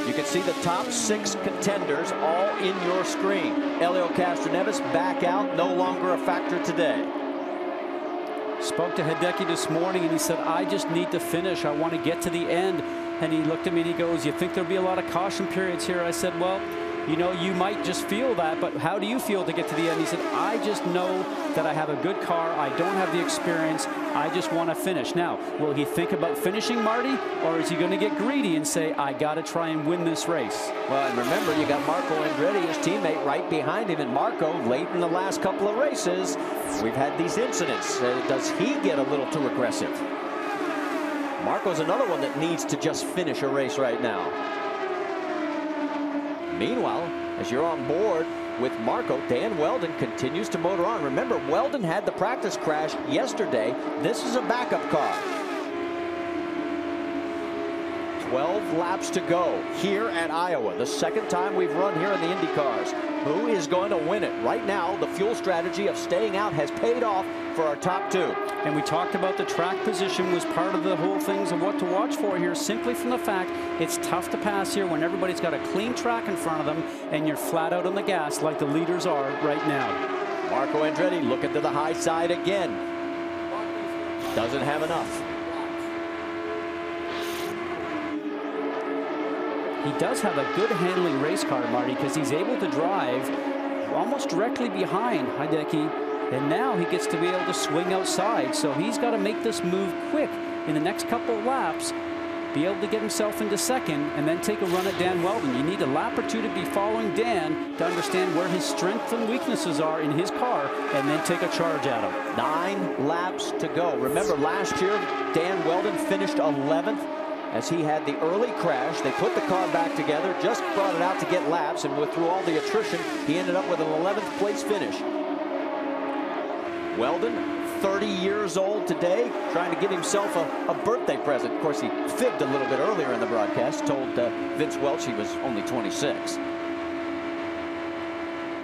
You can see the top 6 contenders all in your screen. Helio Castroneves back out, no longer a factor today. Spoke to Hideki this morning and he said, I just need to finish. I want to get to the end. And he looked at me and he goes, you think there'll be a lot of caution periods here? I said, well, you know, you might just feel that, but how do you feel to get to the end? He said, I just know that I have a good car. I don't have the experience. I just want to finish. Now, will he think about finishing, Marty, or is he going to get greedy and say, I got to try and win this race? Well, and remember, you got Marco Andretti, his teammate, right behind him. And Marco, late in the last couple of races, we've had these incidents. Does he get a little too aggressive? Marco's another one that needs to just finish a race right now. Meanwhile, as you're on board with Marco, Dan Weldon continues to motor on. Remember, Weldon had the practice crash yesterday. This is a backup car. 12 laps to go here at Iowa. The second time we've run here in the Indy cars. Who is going to win it? Right now, the fuel strategy of staying out has paid off for our top two. And we talked about the track position was part of the whole things of what to watch for here, simply from the fact it's tough to pass here when everybody's got a clean track in front of them and you're flat out on the gas like the leaders are right now. Marco Andretti looking to the high side again. Doesn't have enough. He does have a good handling race car, Marty, because he's able to drive almost directly behind Hideki, and now he gets to be able to swing outside. So he's got to make this move quick in the next couple of laps, be able to get himself into second, and then take a run at Dan Weldon. You need a lap or two to be following Dan to understand where his strengths and weaknesses are in his car, and then take a charge at him. 9 laps to go. Remember, last year, Dan Weldon finished 11th. As he had the early crash. They put the car back together, just brought it out to get laps, and through all the attrition, he ended up with an 11th place finish. Weldon, 30 years old today, trying to give himself a birthday present. Of course, he fibbed a little bit earlier in the broadcast, told Vince Welch he was only 26.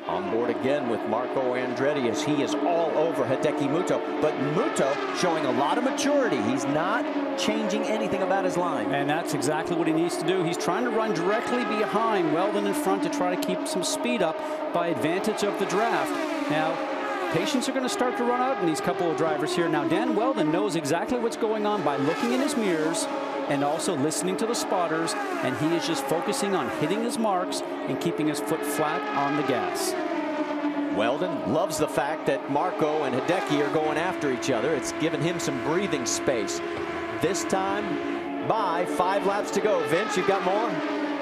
On board again with Marco Andretti as he is all over Hideki Muto. But Muto showing a lot of maturity. He's not changing anything about his line. And that's exactly what he needs to do. He's trying to run directly behind Weldon in front to try to keep some speed up by advantage of the draft. Now, patience are going to start to run out in these couple of drivers here. Now, Dan Weldon knows exactly what's going on by looking in his mirrors and also listening to the spotters, and he is just focusing on hitting his marks and keeping his foot flat on the gas. Weldon loves the fact that Marco and Hideki are going after each other. It's given him some breathing space. This time by 5 laps to go. Vince, you've got more?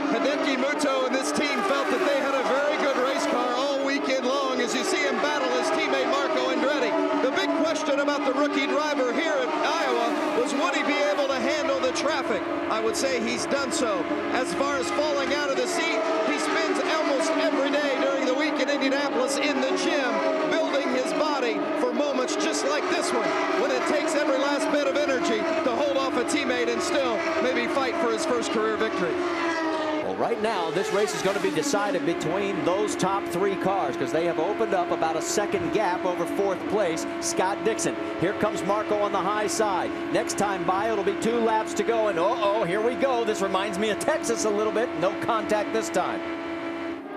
Hideki Muto and this team felt that they had a very good race car all weekend long as you see him battle his teammate Marco Andretti. The big question about the rookie driver here at Iowa was, would he be able to handle the traffic? I would say he's done so. As far as falling out of the seat, he spends almost every day during the week in Indianapolis in the gym, building his body for moments just like this one, when it takes every last bit of energy to hold off a teammate and still maybe fight for his first career victory. Well, right now, this race is going to be decided between those top 3 cars because they have opened up about a second gap over 4th place, Scott Dixon. Here comes Marco on the high side. Next time by, it'll be 2 laps to go, and uh-oh, here we go. This reminds me of Texas a little bit. No contact this time.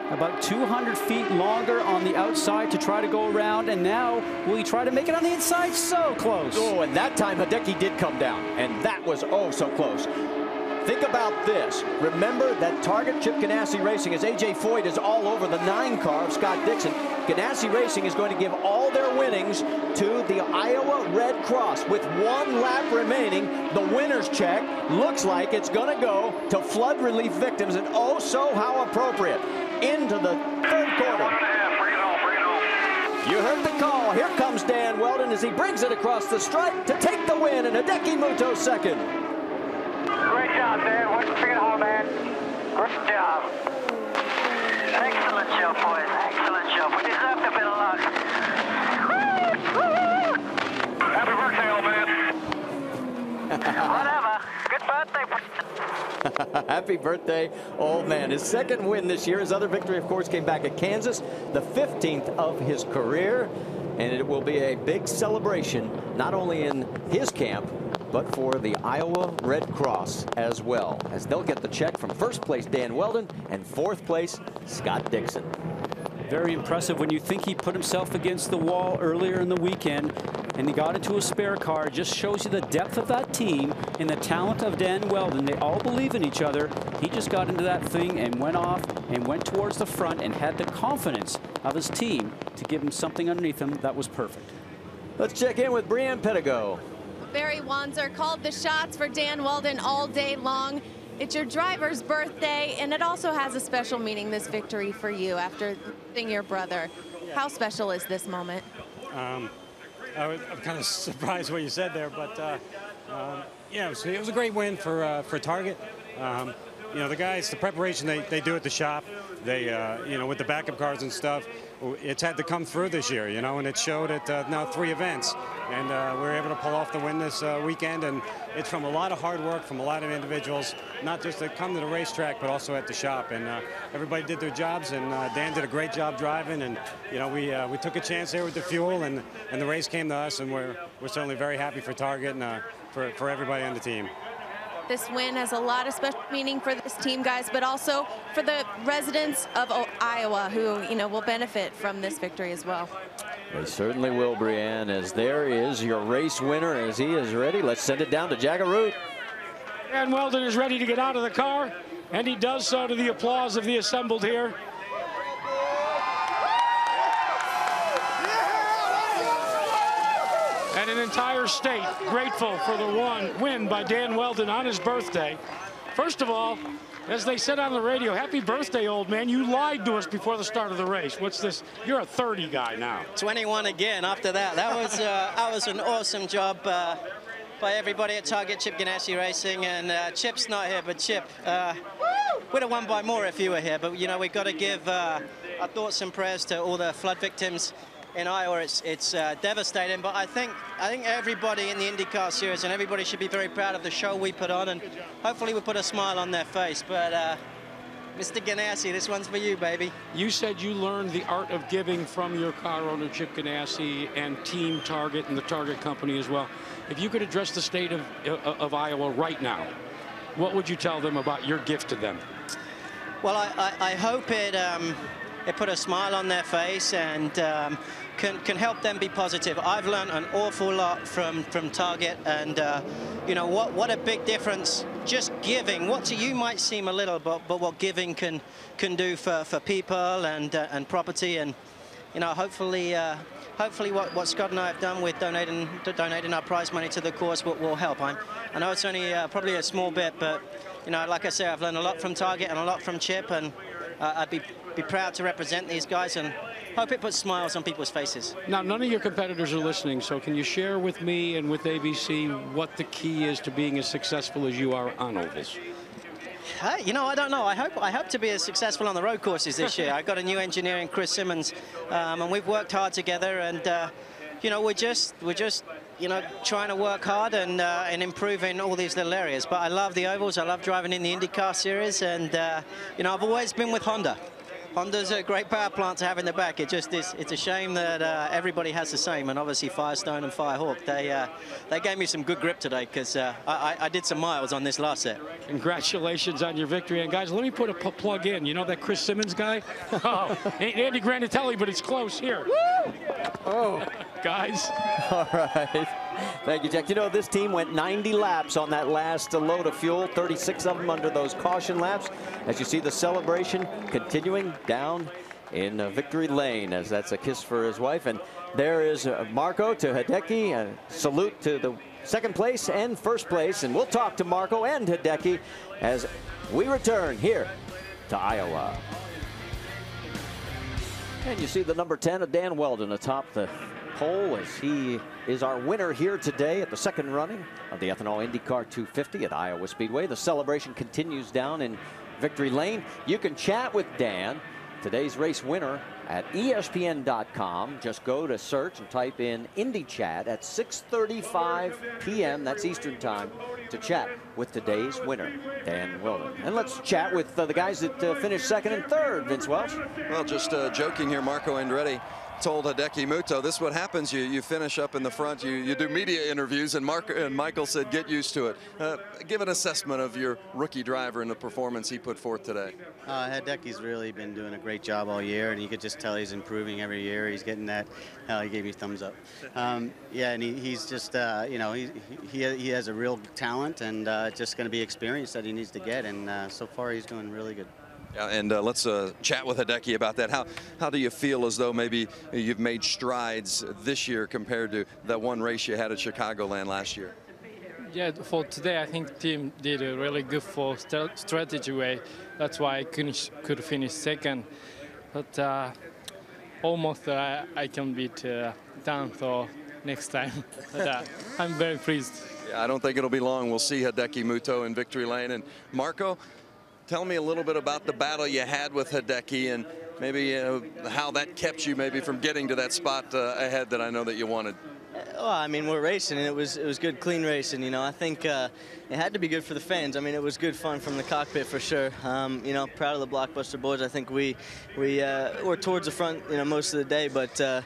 About 200 feet longer on the outside to try to go around, and now will he try to make it on the inside? So close. Oh, and that time Hideki did come down, and that was oh so close. Think about this. Remember that Target Chip Ganassi Racing, as A.J. Foyt is all over the 9 car of Scott Dixon. Ganassi Racing is going to give all their winnings to the Iowa Red Cross. With 1 lap remaining, the winner's check looks like it's going to go to flood relief victims, and oh so how appropriate. Into the 3rd quarter. You heard the call. Here comes Dan Weldon as he brings it across the stripe to take the win, and Hideki Muto second. Great job, Dan. Way to bring it home, man. Great job. Excellent job, boys. Excellent job. We deserved a bit of luck. Happy birthday, old man. Whatever. Good birthday. Happy birthday, old man. His second win this year. His other victory, of course, came back at Kansas, the 15th of his career. And it will be a big celebration, not only in his camp, but for the Iowa Red Cross as well, as they'll get the check from 1st place Dan Weldon and 4th place Scott Dixon. Very impressive when you think he put himself against the wall earlier in the weekend and he got into a spare car. It just shows you the depth of that team and the talent of Dan Weldon. They all believe in each other. He just got into that thing and went off and went towards the front and had the confidence of his team to give him something underneath him that was perfect. Let's check in with Brianne Pettigo. Barry Wanzer called the shots for Dan Weldon all day long. It's your driver's birthday, and it also has a special meaning, this victory for you after losing your brother. How special is this moment? I'm kind of surprised what you said there, but yeah, it was a great win for Target. you know, the guys, the preparation they do at the shop, they, you know, with the backup cars and stuff, it's had to come through this year, you know, and it showed at now 3 events. And we were able to pull off the win this weekend, and it's from a lot of hard work from a lot of individuals, not just that come to the racetrack, but also at the shop. And everybody did their jobs, and Dan did a great job driving. And you know, we took a chance there with the fuel, and the race came to us, and we're certainly very happy for Target and for everybody on the team. This win has a lot of special meaning for this team, guys, but also for the residents of Iowa who, you know, will benefit from this victory as well. They certainly will, Brianne, as there is your race winner as he is ready. Let's send it down to Jaggeroo. Dan Weldon is ready to get out of the car, and he does so to the applause of the assembled here. And an entire state grateful for the win by Dan Weldon on his birthday. First of all, as they said on the radio, happy birthday, old man. You lied to us before the start of the race. What's this? You're a 30 guy now. 21 again after that. That was an awesome job by everybody at Target, Chip Ganassi Racing. And Chip's not here, but Chip, we'd have won by more if you were here. But, you know, we've got to give our thoughts and prayers to all the flood victims in Iowa. It's devastating, but I think everybody in the IndyCar series and everybody should be very proud of the show we put on, and hopefully we put a smile on their face. But Mr. Ganassi, this one's for you, baby. You said you learned the art of giving from your car owner, Chip Ganassi, and Team Target and the Target Company as well. If you could address the state of Iowa right now, what would you tell them about your gift to them? Well, I hope it put a smile on their face and can help them be positive. I've learned an awful lot from Target, and you know what a big difference just giving. What to you might seem a little, but what giving can do for people and property, and you know hopefully what Scott and I have done with donating our prize money to the cause will help. I know it's only probably a small bit, but you know, like I say, I've learned a lot from Target and a lot from Chip, and I'd be proud to represent these guys and hope it puts smiles on people's faces. Now, none of your competitors are listening, so can you share with me and with ABC what the key is to being as successful as you are on ovals? You know, I don't know. I hope to be as successful on the road courses this year. I've got a new engineer in Chris Simmons, and we've worked hard together, and you know, we're just you know, trying to work hard and improve in all these little areas. But I love the ovals. I love driving in the IndyCar series, and you know, I've always been with Honda. Honda's a great power plant to have in the back. It's a shame that everybody has the same, and obviously Firestone and Firehawk, they gave me some good grip today, because I did some miles on this last set. Congratulations on your victory. And guys, let me put a plug in. You know that Chris Simmons guy? Oh, ain't Andy Granatelli, but it's close here. Woo! Oh, guys. All right. Thank you, Jack. You know, this team went 90 laps on that last load of fuel, 36 of them under those caution laps. As you see the celebration continuing down in victory lane, as that's a kiss for his wife. And there is Marco to Hideki, a salute to the second place and first place. And we'll talk to Marco and Hideki as we return here to Iowa. And you see the number 10 of Dan Weldon atop the pole as he is our winner here today at the second running of the Ethanol IndyCar 250 at Iowa Speedway. The celebration continues down in victory lane. You can chat with Dan, today's race winner, at ESPN.com. Just go to search and type in Indy Chat at 6:35 p.m. That's Eastern time to chat with today's winner, Dan Weldon. And let's chat with the guys that finished second and third, Vince Welch. Well, just joking here, Marco Andretti told Hideki Muto, this is what happens. You finish up in the front, you do media interviews, and Michael said, get used to it. Give an assessment of your rookie driver and the performance he put forth today. Hideki's really been doing a great job all year, and you could just tell he's improving every year. He's getting that. He gave me thumbs up. Yeah, and he's just, you know, he has a real talent, and just going to be experience that he needs to get, and so far he's doing really good. Yeah, and let's chat with Hideki about that. How do you feel as though maybe you've made strides this year compared to that one race you had at Chicagoland last year? Yeah, for today, I think the team did a really good for strategy way. That's why I could finish second. But almost I can beat Dan for next time. But, I'm very pleased. Yeah, I don't think it'll be long. We'll see Hideki Muto in victory lane. And Marco, Tell me a little bit about the battle you had with Hideki and maybe how that kept you maybe from getting to that spot ahead that I know that you wanted. Well, I mean, we're racing, and it was good, clean racing. You know, I think it had to be good for the fans. I mean, it was good fun from the cockpit for sure. You know, proud of the Blockbuster boys. I think we were towards the front, you know, most of the day, but the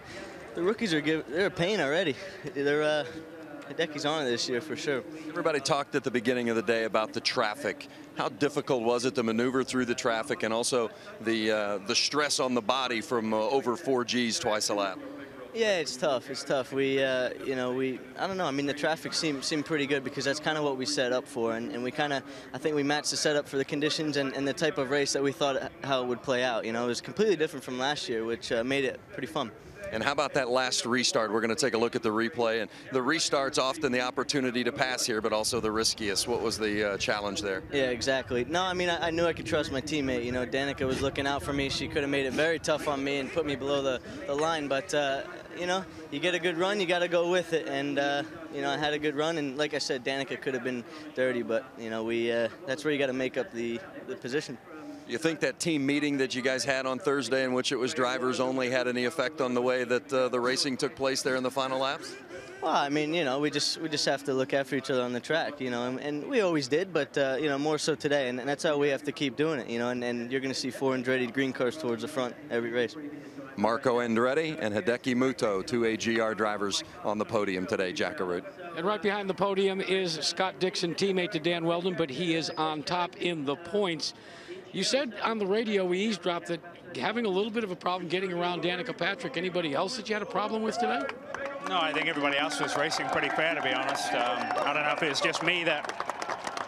rookies they're a pain already. Hideki's on it this year for sure. Everybody talked at the beginning of the day about the traffic. How difficult was it to maneuver through the traffic, and also the stress on the body from over 4 Gs twice a lap? Yeah, it's tough. It's tough. You know, I don't know. I mean, the traffic seemed pretty good because that's kind of what we set up for, and we kind of, I think we matched the setup for the conditions and the type of race that we thought how it would play out. You know, it was completely different from last year, which made it pretty fun. And how about that last restart? We're going to take a look at the replay. And the restart's often the opportunity to pass here, but also the riskiest. What was the challenge there? Yeah, exactly. No, I mean, I knew I could trust my teammate. You know, Danica was looking out for me. She could have made it very tough on me and put me below the line. But, you know, you get a good run, you got to go with it. And, you know, I had a good run. And like I said, Danica could have been dirty. But, you know, that's where you got to make up the position. You think that team meeting that you guys had on Thursday, in which it was drivers only, had any effect on the way that the racing took place there in the final laps? Well, I mean, you know, we just have to look after each other on the track, you know, and we always did, but, you know, more so today, and that's how we have to keep doing it, you know, and you're going to see 4 Andretti green cars towards the front every race. Marco Andretti and Hideki Muto, 2 AGR drivers on the podium today, Jackaroo. And right behind the podium is Scott Dixon, teammate to Dan Weldon, but he is on top in the points. You said on the radio, we eavesdropped, that having a little bit of a problem getting around Danica Patrick. Anybody else that you had a problem with today? No, I think everybody else was racing pretty fair, to be honest. I don't know if it was just me that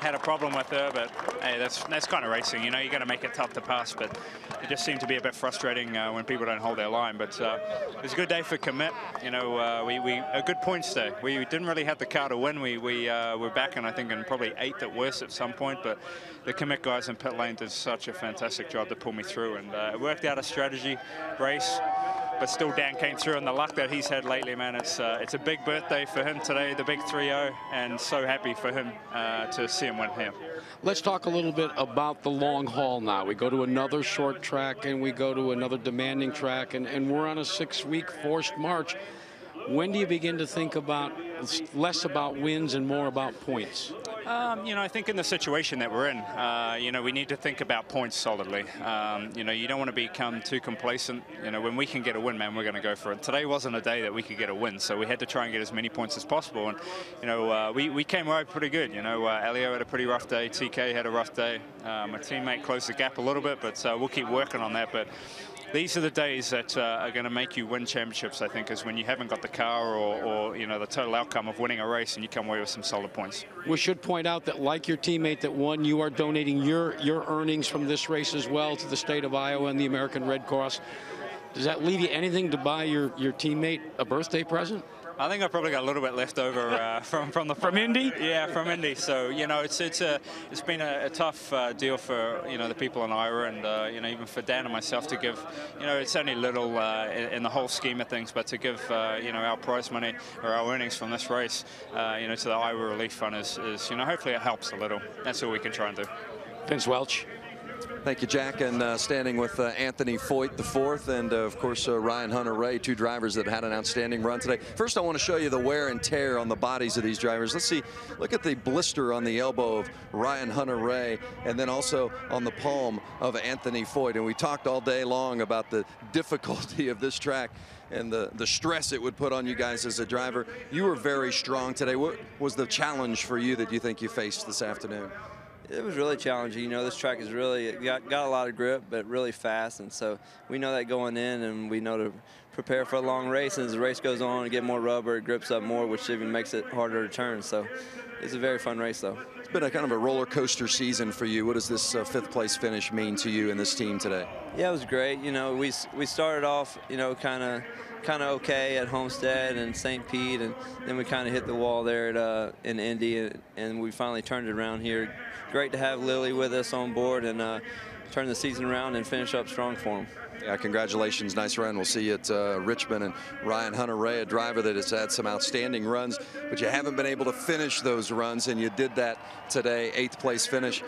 had a problem with her, but hey, that's kind of racing. You know, you got to make it tough to pass, but it just seemed to be a bit frustrating when people don't hold their line. But it was a good day for commit. You know, a good points day. We didn't really have the car to win. We were back in, I think, in probably 8th at worst at some point, but the commit guys in pit lane did such a fantastic job to pull me through, and it worked out a strategy race. But still, Dan came through, and the luck that he's had lately, man, it's a big birthday for him today, the big 3-0, and so happy for him to see him win here. Let's talk a little bit about the long haul now. We go to another short track, and we go to another demanding track, and we're on a 6-week forced march. When do you begin to think about less about wins and more about points? You know, I think in the situation that we're in, you know, we need to think about points solidly. You know, you don't want to become too complacent. You know, when we can get a win, man, we're going to go for it. Today wasn't a day that we could get a win, so we had to try and get as many points as possible. And, you know, we came away pretty good. You know, Elio had a pretty rough day. TK had a rough day. My teammate closed the gap a little bit, but we'll keep working on that. But these are the days that are going to make you win championships, I think, is when you haven't got the car or, you know, the total outcome of winning a race and you come away with some solid points. We should point out that, like your teammate that won, you are donating your earnings from this race as well to the state of Iowa and the American Red Cross. Does that leave you anything to buy your teammate a birthday present? I think I probably got a little bit left over from Indy. Yeah, from Indy. So you know, it's been a tough deal for the people in Iowa, and you know, even for Dan and myself to give. You know, it's only little in the whole scheme of things, but to give you know, our prize money or our earnings from this race, you know, to the Iowa Relief Fund is you know, hopefully it helps a little. That's all we can try and do. Vince Welch. Thank you, Jack. And standing with Anthony Foyt IV and, of course, Ryan Hunter-Reay, 2 drivers that had an outstanding run today. First, I want to show you the wear and tear on the bodies of these drivers. Let's see. Look at the blister on the elbow of Ryan Hunter-Reay and then also on the palm of Anthony Foyt. And we talked all day long about the difficulty of this track and the stress it would put on you guys as a driver. You were very strong today. What was the challenge for you that you think you faced this afternoon? It was really challenging. You know, this track is really got a lot of grip, but really fast, and so we know that going in, and we know to prepare for a long race. And as the race goes on, and get more rubber, it grips up more, which even makes it harder to turn. So it's a very fun race, though. It's been a kind of a roller coaster season for you. What does this 5th place finish mean to you and this team today? Yeah, it was great. You know, we started off, you know, kind of okay at Homestead and St. Pete, and then we kind of hit the wall there at, in Indy, and we finally turned it around here. Great to have Lily with us on board and turn the season around and finish up strong for him. Yeah, congratulations. Nice run. We'll see you at Richmond. And Ryan Hunter-Reay, a driver that has had some outstanding runs, but you haven't been able to finish those runs, and you did that today, 8th place finish.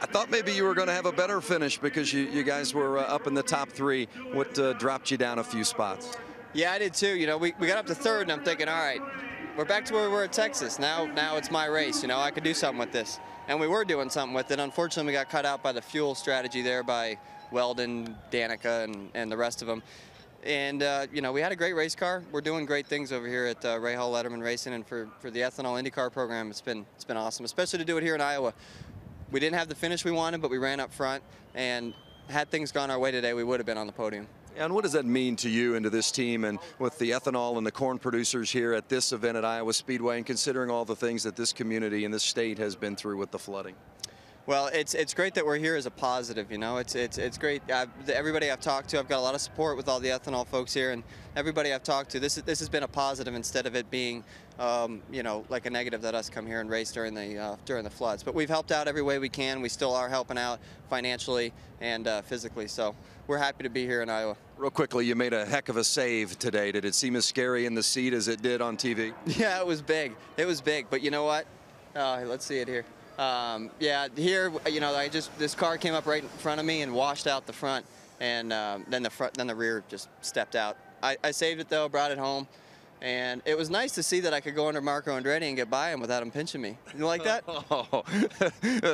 I thought maybe you were going to have a better finish because you guys were up in the top 3. What dropped you down a few spots? Yeah, I did too. You know, we got up to 3rd, and I'm thinking, all right, we're back to where we were at Texas. Now it's my race. You know, I could do something with this. And we were doing something with it. Unfortunately, we got cut out by the fuel strategy there by Weldon, Danica, and the rest of them. And, you know, we had a great race car. We're doing great things over here at Ray Hall Letterman Racing, and for the Ethanol IndyCar program, it's been awesome, especially to do it here in Iowa. We didn't have the finish we wanted, but we ran up front, and had things gone our way today, we would have been on the podium. And what does that mean to you and to this team and with the ethanol and the corn producers here at this event at Iowa Speedway, and considering all the things that this community and this state has been through with the flooding? Well, it's great that we're here as a positive, you know. It's great. Everybody I've talked to, I've got a lot of support with all the ethanol folks here, and everybody I've talked to, this has been a positive instead of it being, you know, like a negative that us come here and race during the floods. But we've helped out every way we can. We still are helping out financially and physically, so we're happy to be here in Iowa. Real quickly, you made a heck of a save today. Did it seem as scary in the seat as it did on TV? Yeah, it was big. It was big, but you know what? Let's see it here. Yeah, here, you know, this car came up right in front of me and washed out the front, and then the rear just stepped out. I saved it though, brought it home, and it was nice to see that I could go under Marco Andretti and get by him without him pinching me. You like that? Oh,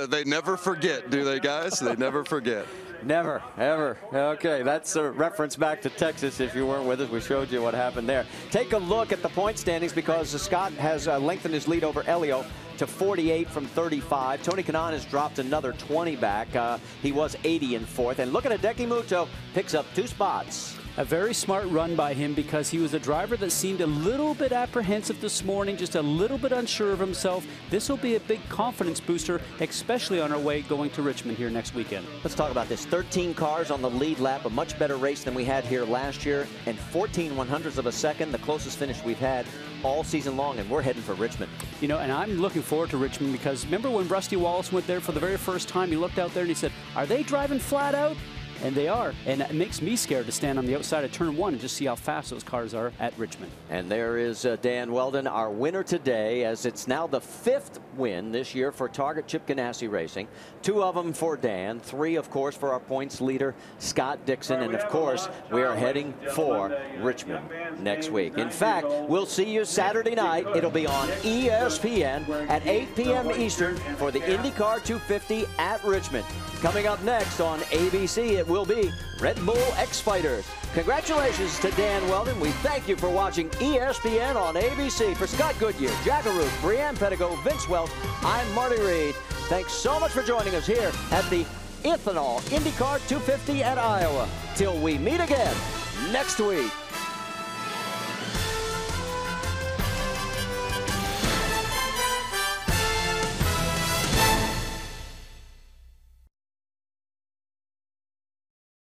they never forget, do they, guys? They never forget. Never, ever. Okay, that's a reference back to Texas. If you weren't with us, we showed you what happened there. Take a look at the point standings because Scott has lengthened his lead over Elio to 48 from 35. Tony Kanaan has dropped another 20 back. He was 80 in 4th. And looking at Deki Muto, picks up 2 spots. A very smart run by him because he was a driver that seemed a little bit apprehensive this morning, just a little bit unsure of himself. This will be a big confidence booster, especially on our way going to Richmond here next weekend. Let's talk about this. 13 cars on the lead lap, a much better race than we had here last year, and 14 100ths of a second, the closest finish we've had all season long, and we're heading for Richmond. You know, and I'm looking forward to Richmond because remember when Rusty Wallace went there for the very first time, he looked out there and he said, are they driving flat out? And they are, and it makes me scared to stand on the outside of turn 1 and just see how fast those cars are at Richmond. And there is Dan Weldon, our winner today, as it's now the 5th win this year for Target Chip Ganassi Racing. 2 of them for Dan, 3, of course, for our points leader, Scott Dixon, and of course, we are heading for Richmond next week. In fact, we'll see you Saturday night. It'll be on ESPN at 8 p.m. Eastern for the IndyCar 250 at Richmond. Coming up next on ABC, it will be Red Bull X-Fighters. Congratulations to Dan Weldon. We thank you for watching ESPN on ABC. For Scott Goodyear, Jack Arute, Brianne Pettigo, Vince Welch, I'm Marty Reed. Thanks so much for joining us here at the Ethanol IndyCar 250 at Iowa. Till we meet again next week.